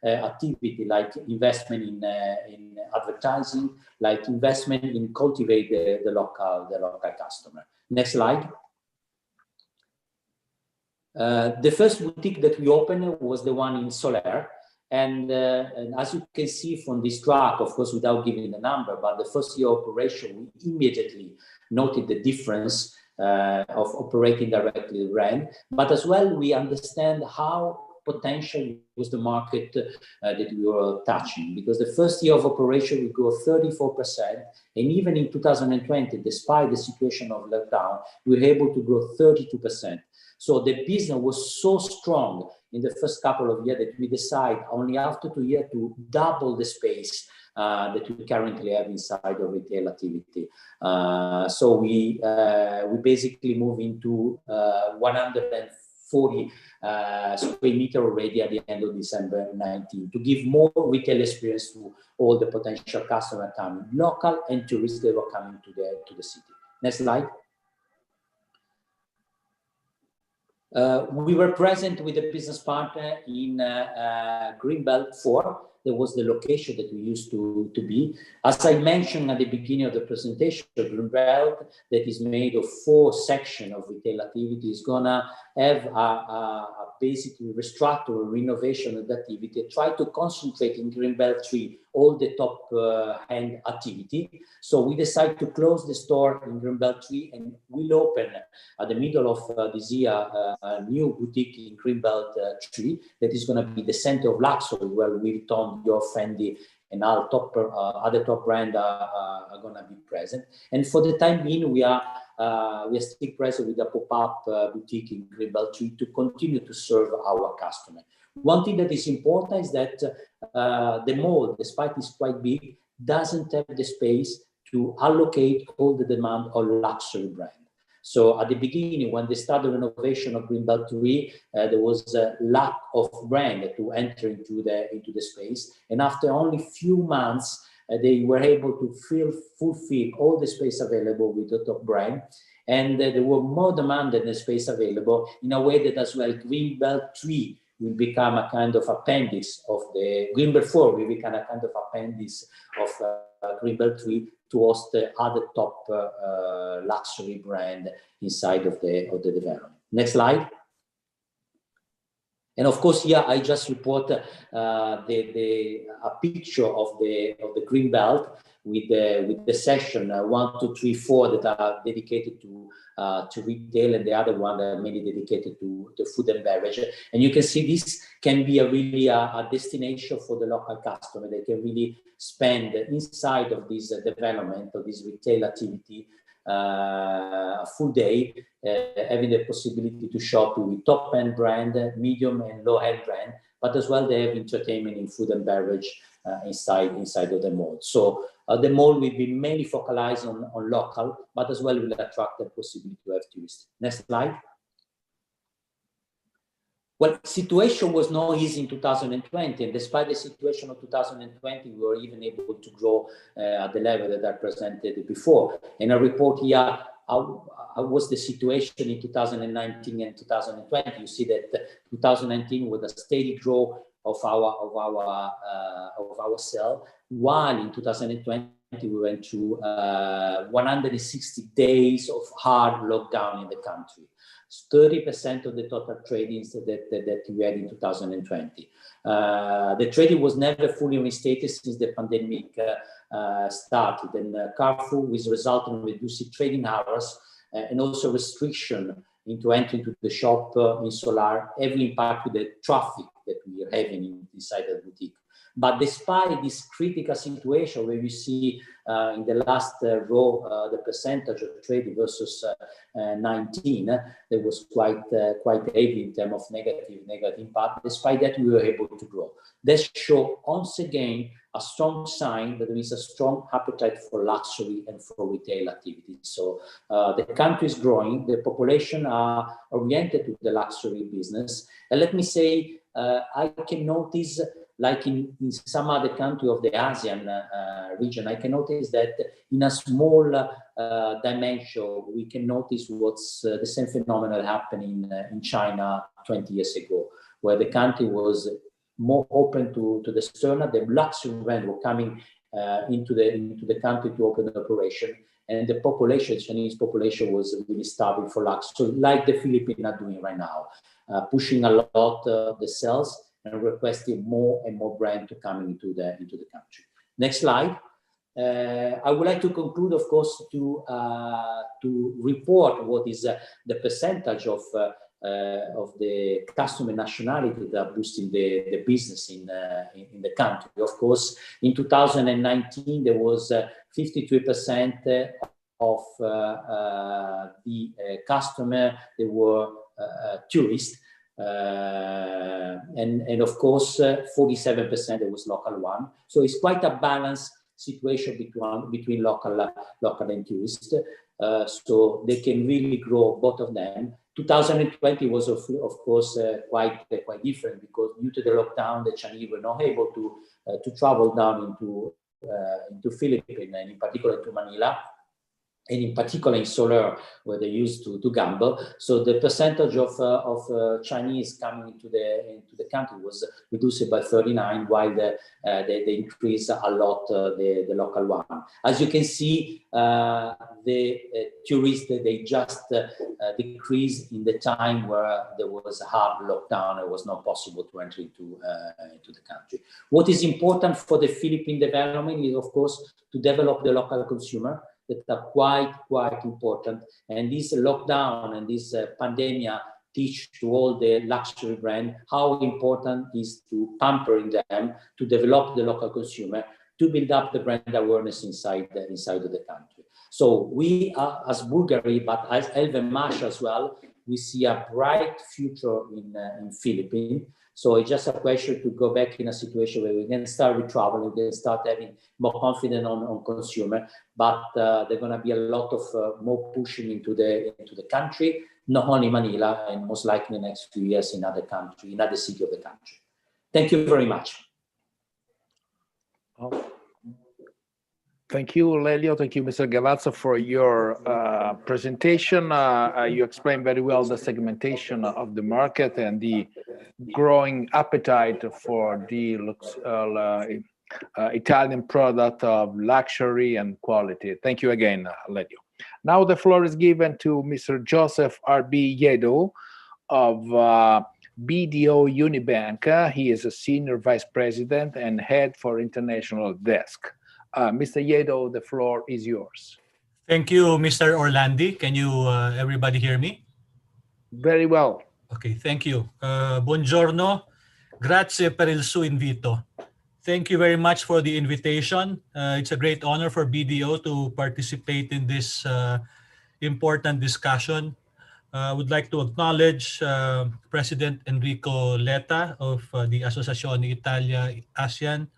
activity, like investment in advertising, like investment in cultivate the local customer. Next slide. The first boutique that we opened was the one in Soler. And as you can see from this track, of course, without giving the number, but the first year operation, we immediately noted the difference of operating directly the brand. But as well, we understand how potential was the market that we were touching. Because the first year of operation, we grew 34%. And even in 2020, despite the situation of lockdown, we were able to grow 32%. So the business was so strong in the first couple of years that we decided only after 2 years to double the space that we currently have inside of retail activity. So we basically move into 140 square meter already at the end of December 19 to give more retail experience to all the potential customers coming, local and tourists that were coming to the city. Next slide. We were present with a business partner in Greenbelt 4. That was the location that we used to be. As I mentioned at the beginning of the presentation, Greenbelt, that is made of 4 sections of retail activity, is gonna have a basically restructure, renovation of the activity, try to concentrate in Greenbelt 3 all the top hand activity. So we decided to close the store in Greenbelt 3 and we'll open at the middle of this year a new boutique in Greenbelt 3 that is going to be the center of luxury, where Louis Vuitton, Dior, Fendi, and our top other top brands are going to be present. And for the time being, we are still present with a pop-up boutique in Greenbelt 3 to continue to serve our customer. One thing that is important is that the mall, despite it's quite big, doesn't have the space to allocate all the demand on luxury brand. So at the beginning, when they started the renovation of Greenbelt 3, there was a lack of brand to enter into the space. And after only few months, they were able to fulfill all the space available with the top brand. And there were more demand than the space available, in a way that as well Greenbelt 3 will become a kind of appendix of the Greenbelt 4 will become a kind of appendix of Greenbelt 3 to host the other top luxury brand inside of the development. Next slide. And of course, here I just report a picture of the Greenbelt with the section 1, 2, 3, 4 that are dedicated to retail, and the other one that are mainly dedicated to food and beverage. And you can see this can be really a destination for the local customer. They can really spend inside of this development of this retail activity a full day, having the possibility to shop with top-end brand, medium and low-end brand, but as well they have entertainment in food and beverage inside of the mall. So the mall will be mainly focalized on local, but as well will attract the possibility to have tourists. Next slide. Well, situation was not easy in 2020, and despite the situation of 2020, we were even able to grow at the level that I presented before. And I report here how was the situation in 2019 and 2020. You see that 2019 was a steady growth of our sale, while in 2020 we went through 160 days of hard lockdown in the country. 30% of the total tradings that we had in 2020. The trading was never fully restated since the pandemic started, and Carrefour, with result in reducing trading hours and also restriction into entering to the shop in Solar, heavily impacted the traffic that we are having inside the boutique. But despite this critical situation, where we see in the last row the percentage of trading versus 19, that was quite heavy in terms of negative impact. Despite that, we were able to grow. That shows once again a strong sign that there is a strong appetite for luxury and for retail activities. So the country is growing, the population are oriented to the luxury business. And let me say, I can notice, like in some other country of the ASEAN region, I can notice that in a small dimension, we can notice what's the same phenomenon happening in China 20 years ago, where the country was more open to the external. The luxury brand were coming into the country to open an operation, and the population, Chinese population, was really starving for luxury, like the Philippines are doing right now, pushing a lot the sales and requesting more and more brand to come into the country. Next slide. I would like to conclude, of course, to report what is the percentage of the customer nationality that are boosting the business in the country. Of course, in 2019, there was 53% of the customer, they were tourists. And of course, 47% there was local one. So it's quite a balanced situation between local and tourists. So they can really grow both of them. 2020 was of course quite different, because due to the lockdown, the Chinese were not able to travel down into Philippines, and in particular to Manila, and in particular in Solar, where they used to gamble. So the percentage of Chinese coming into the country was reduced by 39, while they increased a lot the local one. As you can see, the tourists, they just decreased in the time where there was a hard lockdown. It was not possible to enter into the country. What is important for the Philippine development is, of course, to develop the local consumer, that are quite important. And this lockdown and this pandemic teach to all the luxury brand how important is to pampering them, to develop the local consumer, to build up the brand awareness inside of the country. So we are, as Bulgaria, but as LVMH as well, we see a bright future in Philippines. So it's just a question to go back in a situation where we can start with traveling, we can start having more confidence on consumer, but there's going to be a lot of more pushing into the country, not only Manila, and most likely in the next few years in other country, in other city of the country. Thank you very much. Thank you, Lelio. Thank you, Mr. Gavazza, for your presentation. You explained very well the segmentation of the market and the growing appetite for the Italian product of luxury and quality. Thank you again, Lelio. Now the floor is given to Mr. Joseph R.B. Yedo of BDO Unibank. He is a Senior Vice President and Head for International Desk. Mr. Yedo, the floor is yours. Thank you, Mr. Orlandi. Can you, everybody hear me? Very well. Okay, thank you. Buongiorno. Grazie per il suo invito. Thank you very much for the invitation. It's a great honor for BDO to participate in this important discussion. I would like to acknowledge President Enrico Letta of the Associazione Italia-ASEAN,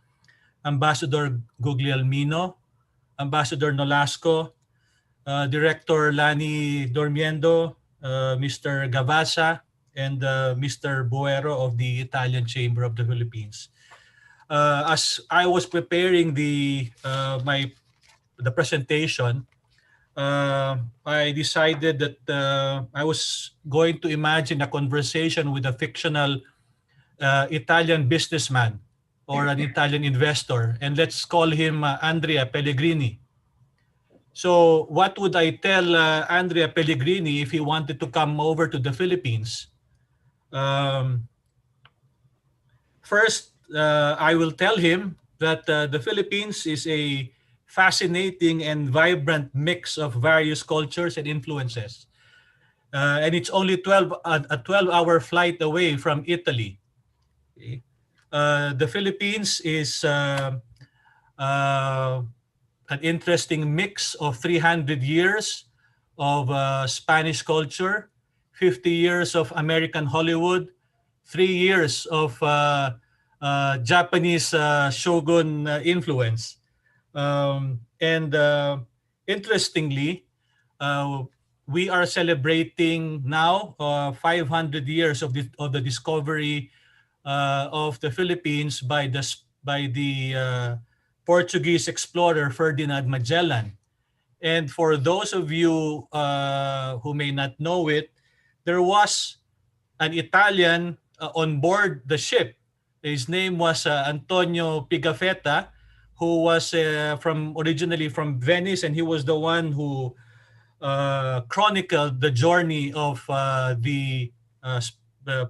Ambassador Guglielmino, Ambassador Nolasco, Director Lani Dormiendo, Mr. Gavazza, and Mr. Boero of the Italian Chamber of the Philippines. As I was preparing the presentation, I decided that I was going to imagine a conversation with a fictional Italian businessman or an Italian investor, and let's call him Andrea Pellegrini. So what would I tell Andrea Pellegrini if he wanted to come over to the Philippines? First, I will tell him that the Philippines is a fascinating and vibrant mix of various cultures and influences. And it's only a 12-hour flight away from Italy. Okay. The Philippines is an interesting mix of 300 years of Spanish culture, 50 years of American Hollywood, 3 years of Japanese shogun influence. Interestingly, we are celebrating now 500 years of the discovery of the Philippines by the Portuguese explorer Ferdinand Magellan. And for those of you who may not know it, there was an Italian on board the ship. His name was Antonio Pigafetta, who was originally from Venice, and he was the one who chronicled the journey of the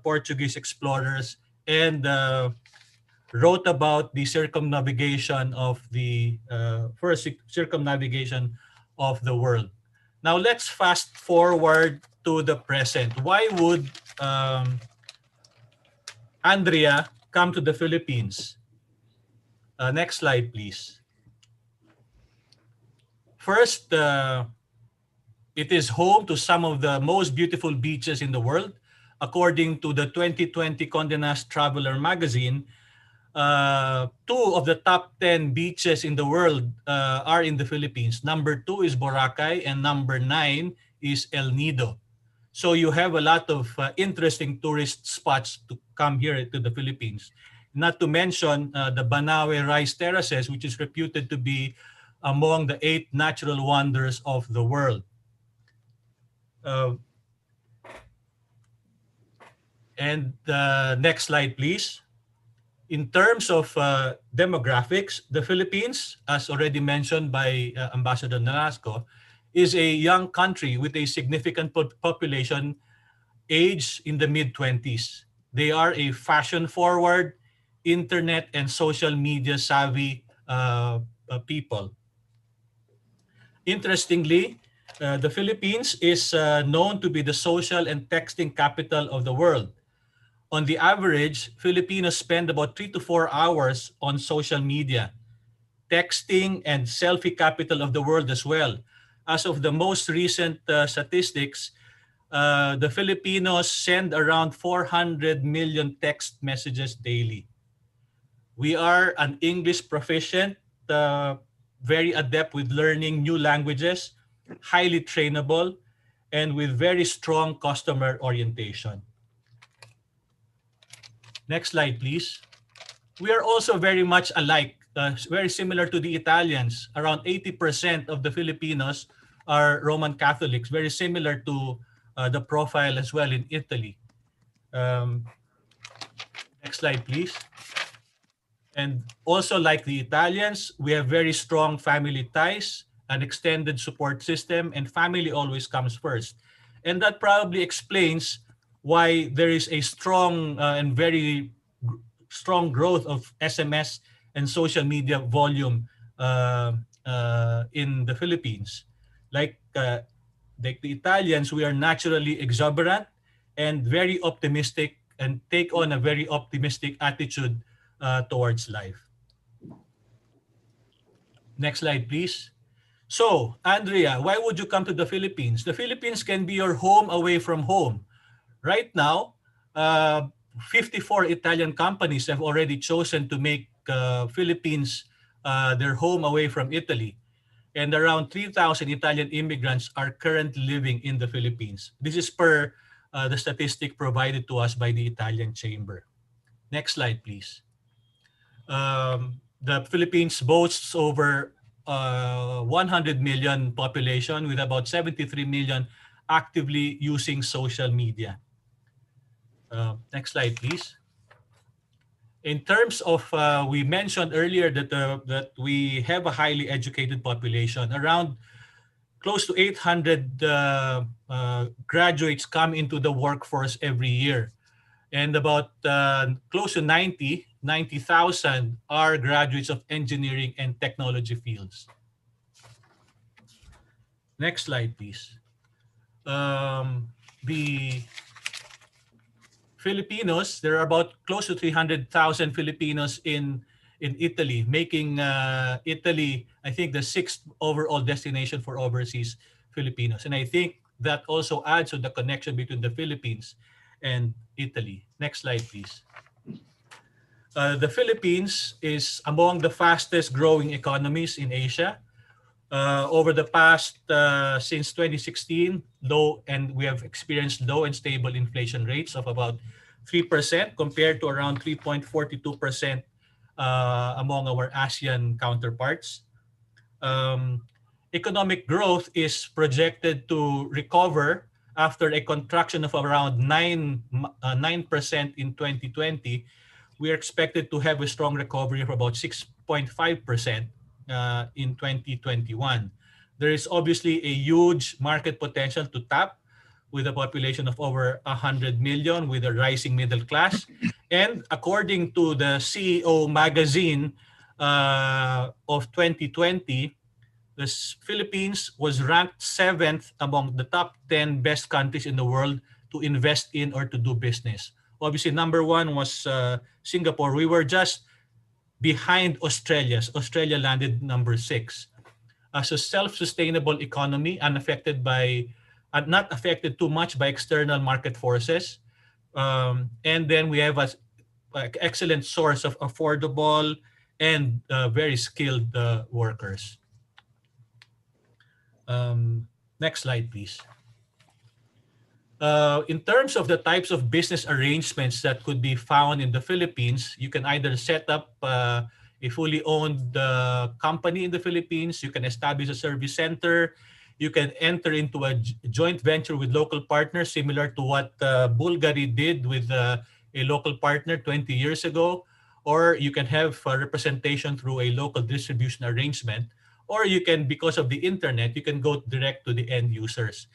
Portuguese explorers and wrote about the circumnavigation of the first circumnavigation of the world. Now let's fast forward to the present. Why would Andrea come to the Philippines? Next slide, please. First, it is home to some of the most beautiful beaches in the world. According to the 2020 Condé Nast Traveler magazine, 2 of the top 10 beaches in the world are in the Philippines. Number 2 is Boracay, and number 9 is El Nido. So you have a lot of interesting tourist spots to come here to the Philippines. Not to mention the Banawe rice terraces, which is reputed to be among the 8 natural wonders of the world. Next slide, please. In terms of demographics, the Philippines, as already mentioned by Ambassador Nolasco, is a young country with a significant population age in the mid-20s. They are a fashion-forward, internet and social media savvy people. Interestingly, the Philippines is known to be the social and texting capital of the world. On the average, Filipinos spend about 3 to 4 hours on social media, texting and selfie capital of the world as well. As of the most recent statistics, the Filipinos send around 400 million text messages daily. We are an English proficient, very adept with learning new languages, highly trainable, and with very strong customer orientation. Next slide, please. We are also very much alike, very similar to the Italians. Around 80% of the Filipinos are Roman Catholics, very similar to the profile as well in Italy. Next slide, please. And also like the Italians, we have very strong family ties, an extended support system, and family always comes first. And that probably explains why there is a strong and very strong growth of SMS and social media volume in the Philippines. Like the Italians, we are naturally exuberant and very optimistic and take on a very optimistic attitude towards life. Next slide, please. So, Andrea, why would you come to the Philippines? The Philippines can be your home away from home. Right now, 54 Italian companies have already chosen to make Philippines their home away from Italy. And around 3,000 Italian immigrants are currently living in the Philippines. This is per the statistic provided to us by the Italian Chamber. Next slide, please. The Philippines boasts over 100 million population with about 73 million actively using social media. Next slide, please. In terms of, we mentioned earlier that we have a highly educated population. Around close to 800 graduates come into the workforce every year. And about close to 90,000 are graduates of engineering and technology fields. Next slide, please. The Filipinos, there are about close to 300,000 Filipinos in Italy, making Italy, I think, the 6th overall destination for overseas Filipinos. And I think that also adds to the connection between the Philippines and Italy. Next slide, please. The Philippines is among the fastest growing economies in Asia. Over the past, since 2016, we have experienced low and stable inflation rates of about 3% compared to around 3.42% among our ASEAN counterparts. Economic growth is projected to recover after a contraction of around 9% in 2020. We are expected to have a strong recovery of about 6.5% in 2021. There is obviously a huge market potential to tap with a population of over 100 million with a rising middle class. And according to the CEO magazine of 2020, the Philippines was ranked 7th among the top 10 best countries in the world to invest in or to do business. Obviously, number 1 was Singapore. We were just behind Australia. Australia landed number 6. As a self-sustainable economy, unaffected by, not affected too much by external market forces. And then we have an excellent source of affordable and very skilled workers. Next slide, please. In terms of the types of business arrangements that could be found in the Philippines, you can either set up a fully owned company in the Philippines, you can establish a service center, you can enter into a joint venture with local partners similar to what Bulgaria did with a local partner 20 years ago, or you can have representation through a local distribution arrangement, or you can, because of the internet, you can go direct to the end users.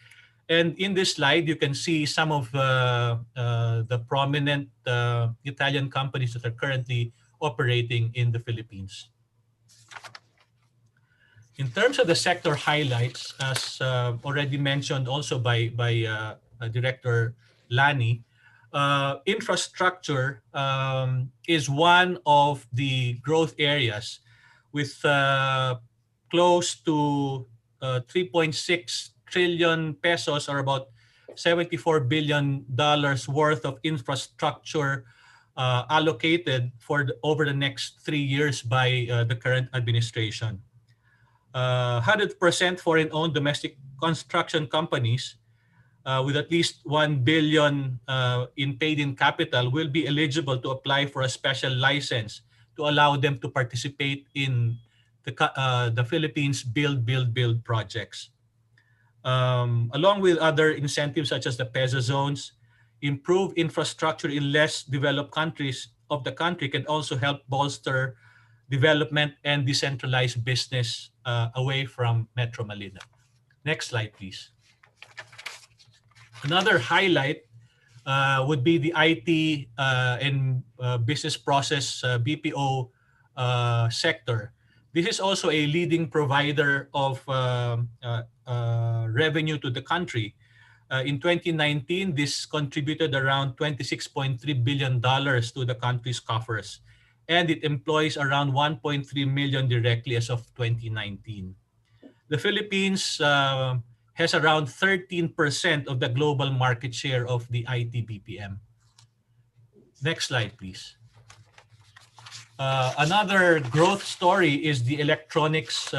And in this slide, you can see some of the prominent Italian companies that are currently operating in the Philippines. In terms of the sector highlights, as already mentioned also by Director Lani, infrastructure is one of the growth areas with close to 3.6 trillion pesos, or about $74 billion worth of infrastructure allocated for over the next 3 years by the current administration. 100% foreign-owned domestic construction companies with at least 1 billion in paid-in capital will be eligible to apply for a special license to allow them to participate in the Philippines Build projects. Along with other incentives such as the PESA zones, improved infrastructure in less developed countries of the country can also help bolster development and decentralized business away from Metro Manila. Next slide, please. Another highlight would be the IT and business process BPO sector. This is also a leading provider of revenue to the country. In 2019, this contributed around $26.3 billion to the country's coffers, and it employs around 1.3 million directly as of 2019. The Philippines has around 13% of the global market share of the IT BPM. Next slide, please. Another growth story is the electronics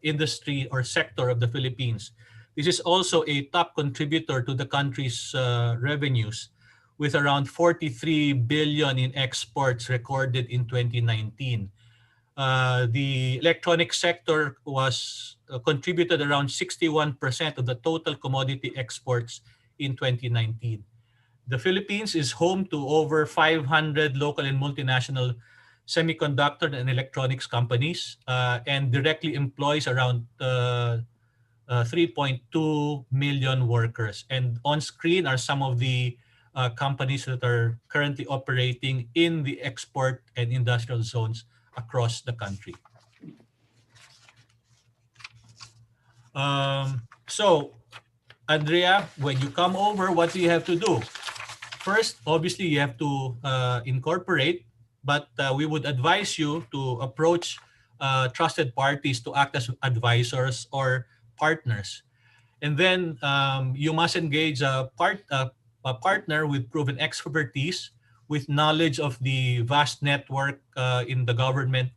industry or sector of the Philippines. This is also a top contributor to the country's revenues, with around 43 billion in exports recorded in 2019. The electronic sector was contributed around 61% of the total commodity exports in 2019. The Philippines is home to over 500 local and multinational semiconductor and electronics companies and directly employs around 3.2 million workers. And on screen are some of the companies that are currently operating in the export and industrial zones across the country. So, Andrea, when you come over, what do you have to do? First, obviously, you have to incorporate, but we would advise you to approach trusted parties to act as advisors or partners. And then you must engage a partner with proven expertise with knowledge of the vast network in the government,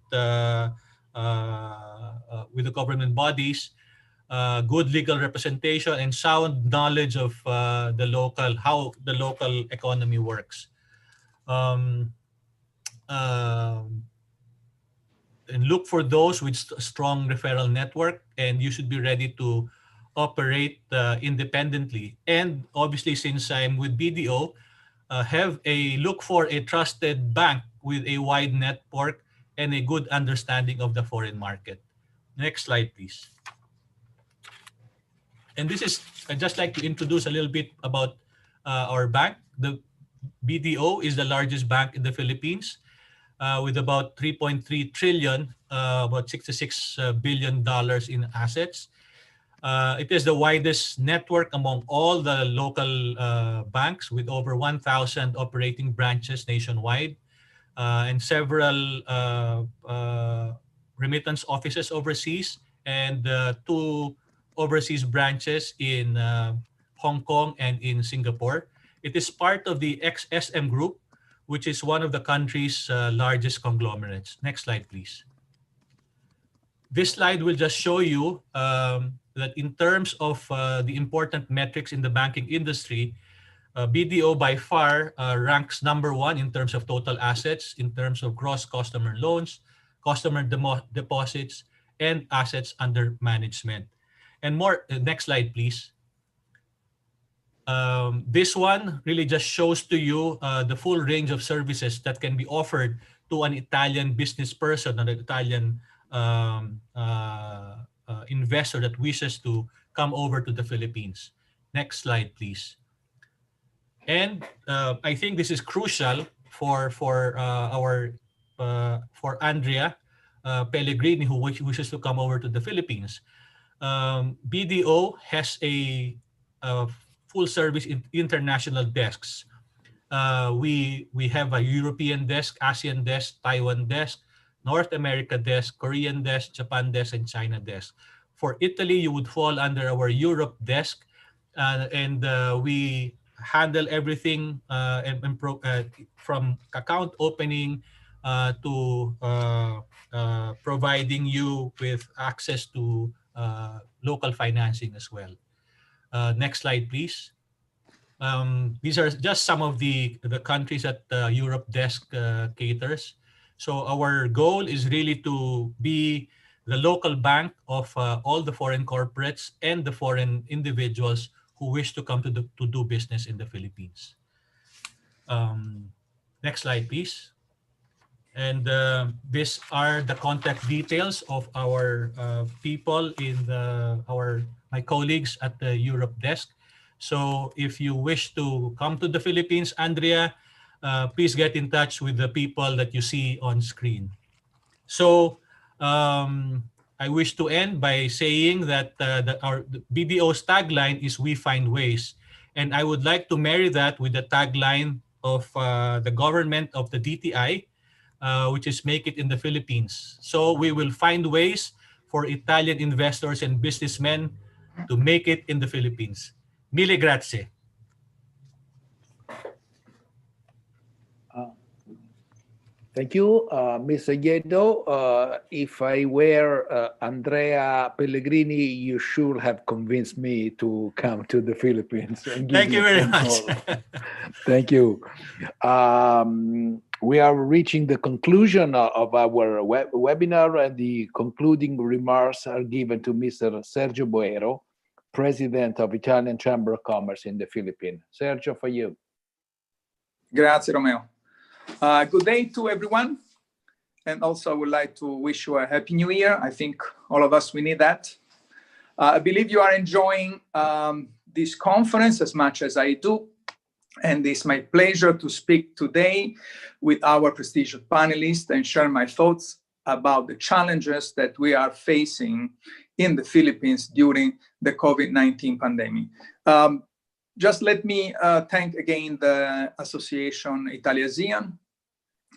with the government bodies, good legal representation, and sound knowledge of how the local economy works. And look for those with strong referral network, and you should be ready to operate independently. And obviously, since I'm with BDO, look for a trusted bank with a wide network and a good understanding of the foreign market. Next slide, please. And this is, I'd just like to introduce a little bit about our bank. The BDO is the largest bank in the Philippines, with about 3.3 trillion, about $66 billion in assets. It is the widest network among all the local banks, with over 1,000 operating branches nationwide, and several remittance offices overseas, and 2 overseas branches in Hong Kong and in Singapore. It is part of the XSM Group, which is one of the country's largest conglomerates. Next slide, please. This slide will just show you that in terms of the important metrics in the banking industry, BDO by far ranks #1 in terms of total assets, in terms of gross customer loans, customer deposits, and assets under management. And more, next slide, please. This one really just shows to you the full range of services that can be offered to an Italian business person, an Italian investor that wishes to come over to the Philippines. Next slide, please. And I think this is crucial for Andrea Pellegrini, who wishes to come over to the Philippines. BDO has a full service international desks. We have a European desk, ASEAN desk, Taiwan desk, North America desk, Korean desk, Japan desk, and China desk. For Italy, you would fall under our Europe desk, and we handle everything from account opening to providing you with access to local financing as well. Next slide, please. These are just some of the countries that the Europe desk caters. So our goal is really to be the local bank of all the foreign corporates and the foreign individuals who wish to come to do business in the Philippines. Next slide, please. And these are the contact details of our people in my colleagues at the Europe desk. So if you wish to come to the Philippines, Andrea, please get in touch with the people that you see on screen. So I wish to end by saying that our BDO's tagline is "We Find Ways." And I would like to marry that with the tagline of the government of the DTI, which is "Make it in the Philippines." So we will find ways for Italian investors and businessmen to make it in the Philippines. Mille grazie. Thank you, Mr. Guedo. If I were Andrea Pellegrini, you should have convinced me to come to the Philippines. Thank you very much. Thank you. We are reaching the conclusion of our webinar, and the concluding remarks are given to Mr. Sergio Boero, President of Italian Chamber of Commerce in the Philippines. Sergio, for you. Grazie, Romeo. Good day to everyone. And also I would like to wish you a Happy New Year. I think all of us, we need that. I believe you are enjoying this conference as much as I do. And it's my pleasure to speak today with our prestigious panelists and share my thoughts about the challenges that we are facing in the Philippines during the COVID-19 pandemic. Just let me thank again the Association Italia-ASEAN,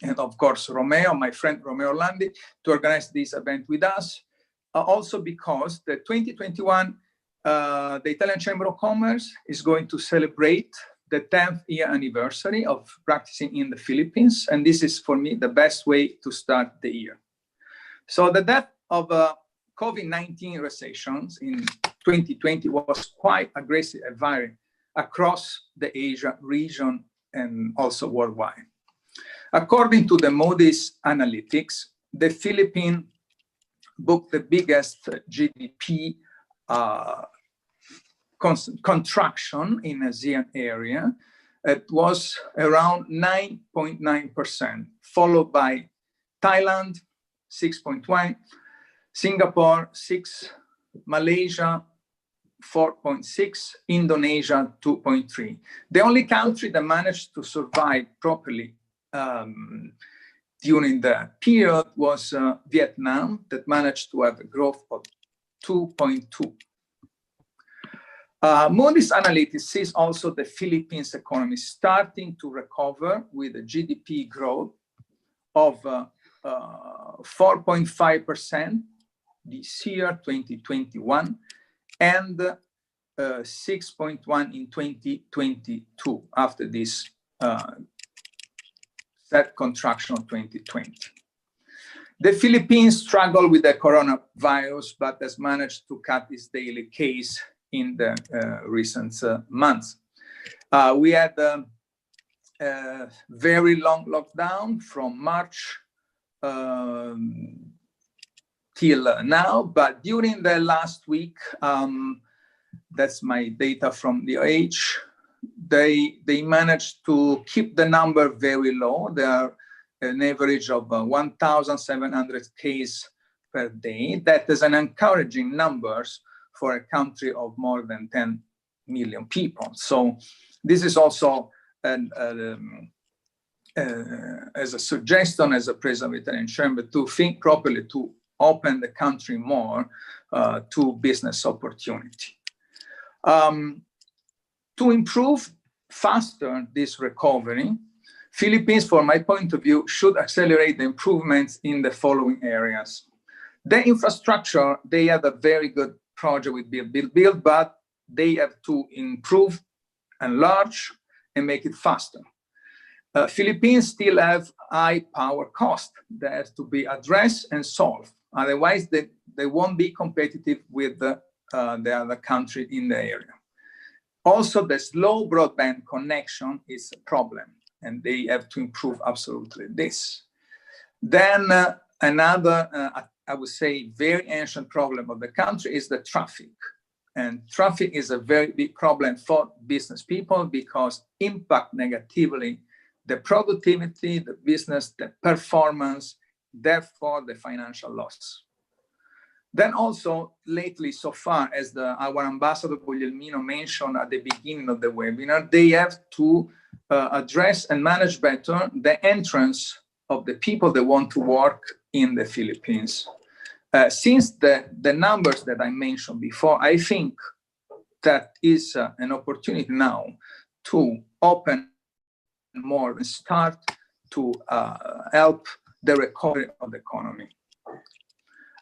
and of course Romeo, my friend Romeo Orlandi, to organize this event with us. Also because the 2021, the Italian Chamber of Commerce is going to celebrate the 10th year anniversary of practicing in the Philippines, and this is for me the best way to start the year. So the depth of COVID-19 recessions in 2020 was quite aggressive and varied across the Asia region and also worldwide. According to the Moody's analytics, the Philippines booked the biggest GDP contraction in the ASEAN area. It was around 9.9%, followed by Thailand, 6.1%, Singapore, 6%, Malaysia, 4.6%, Indonesia, 2.3%. The only country that managed to survive properly during the period was Vietnam, that managed to have a growth of 2.2%. Moody's Analytics sees also the Philippines economy starting to recover with a GDP growth of 4.5% this year, 2021, and 6.1% in 2022 after this set contraction of 2020. The Philippines struggle with the coronavirus, but has managed to cut its daily case in the recent months. We had a very long lockdown from March till now, but during the last week, that's my data from the OH, they managed to keep the number very low. There are an average of 1,700 cases per day. That is an encouraging numbers for a country of more than 10 million people. So this is also as a suggestion, as a president of the Italian Chamber, to think properly to open the country more to business opportunity. To improve faster this recovery, Philippines, from my point of view, should accelerate the improvements in the following areas. The infrastructure, they have a very good project with build, but they have to improve, enlarge, and make it faster. Philippines still have high power cost that has to be addressed and solved. Otherwise, they won't be competitive with the other country in the area. Also, the slow broadband connection is a problem, and they have to improve absolutely this. Then another, I would say, very ancient problem of the country is the traffic. And traffic is a very big problem for business people because impact negatively the productivity, the business, the performance, therefore the financial loss. Then also lately, so far as our ambassador Guglielmino mentioned at the beginning of the webinar, they have to address and manage better the entrance of the people that want to work in the Philippines. Since the numbers that I mentioned before, I think that is an opportunity now to open more and start to help the recovery of the economy.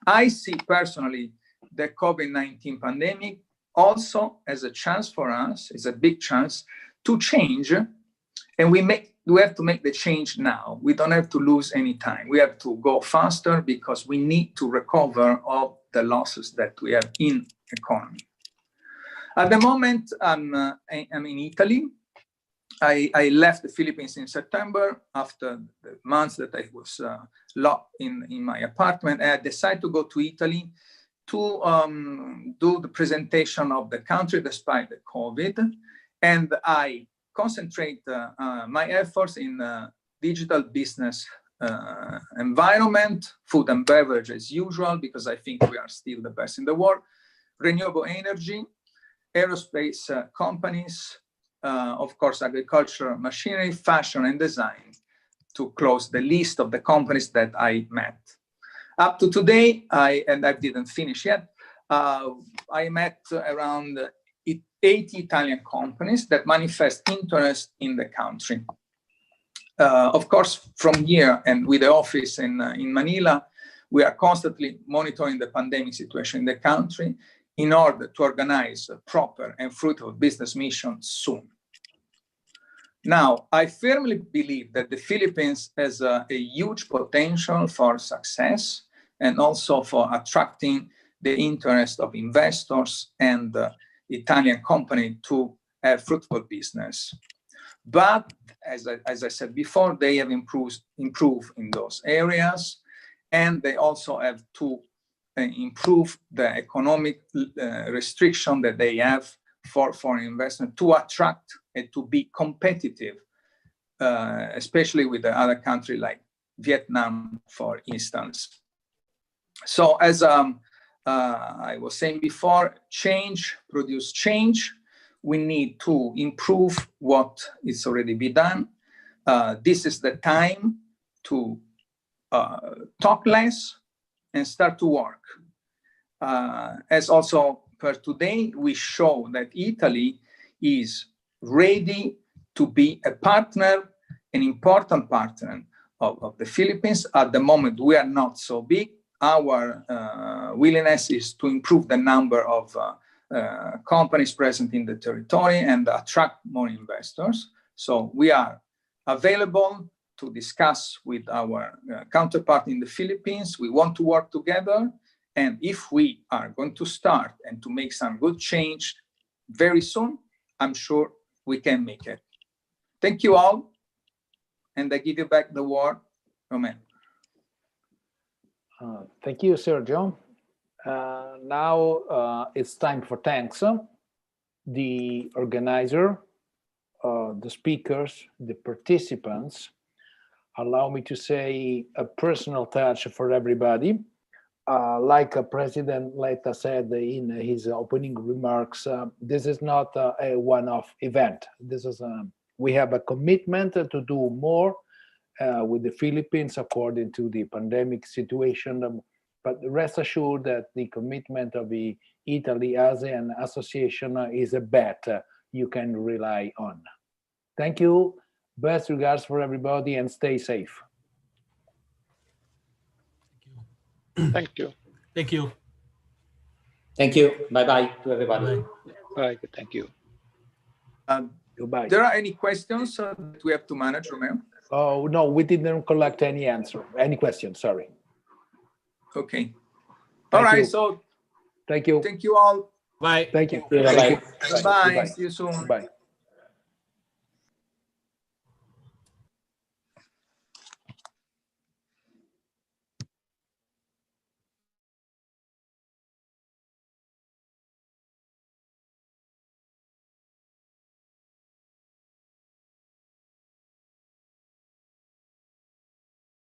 I see personally the COVID-19 pandemic also as a chance for us, it's a big chance to change, and we have to make the change now. We don't have to lose any time. We have to go faster because we need to recover all the losses that we have in economy. At the moment, I'm in Italy. I left the Philippines in September after the months that I was locked in my apartment. I decided to go to Italy to do the presentation of the country despite the COVID. And I concentrate my efforts in digital business environment, food and beverage as usual, because I think we are still the best in the world, renewable energy, aerospace companies, of course, agriculture, machinery, fashion, and design, to close the list of the companies that I met. Up to today, I didn't finish yet, I met around 80 Italian companies that manifest interest in the country. Of course, from here and with the office in Manila, we are constantly monitoring the pandemic situation in the country in order to organize a proper and fruitful business mission soon. Now, I firmly believe that the Philippines has a huge potential for success and also for attracting the interest of investors and Italian company to a fruitful business. But as I said before, they have improved in those areas, and they also have to improve the economic restriction that they have for foreign investment to attract and to be competitive, especially with the other country like Vietnam, for instance. So as I was saying before, change produce change. We need to improve what is already been done. This is the time to talk less and start to work. As also per today, we show that Italy is ready to be a partner, an important partner of the Philippines. At the moment, we are not so big. Our willingness is to improve the number of companies present in the territory and attract more investors. So we are available to discuss with our counterpart in the Philippines. We want to work together. And if we are going to start and to make some good change very soon, I'm sure we can make it. Thank you all. And I give you back the word, Romain. Thank you, Sergio. Now it's time for thanks. The organizer, the speakers, the participants. Allow me to say a personal touch for everybody. Like President Letta said in his opening remarks, this is not a one-off event. This is we have a commitment to do more with the Philippines according to the pandemic situation. But rest assured that the commitment of the Italia-ASEAN Association is a bet you can rely on. Thank you. Best regards for everybody and stay safe. Thank you. Thank you. Thank you. Bye-bye to everybody. Bye. Thank you. Goodbye. There are any questions that we have to manage, Romeo? Oh, no, we didn't collect any answer. Any questions, sorry. Okay. All right, so thank you. Thank you all. Bye. Thank you. Bye-bye. Bye-bye. See you soon. Bye.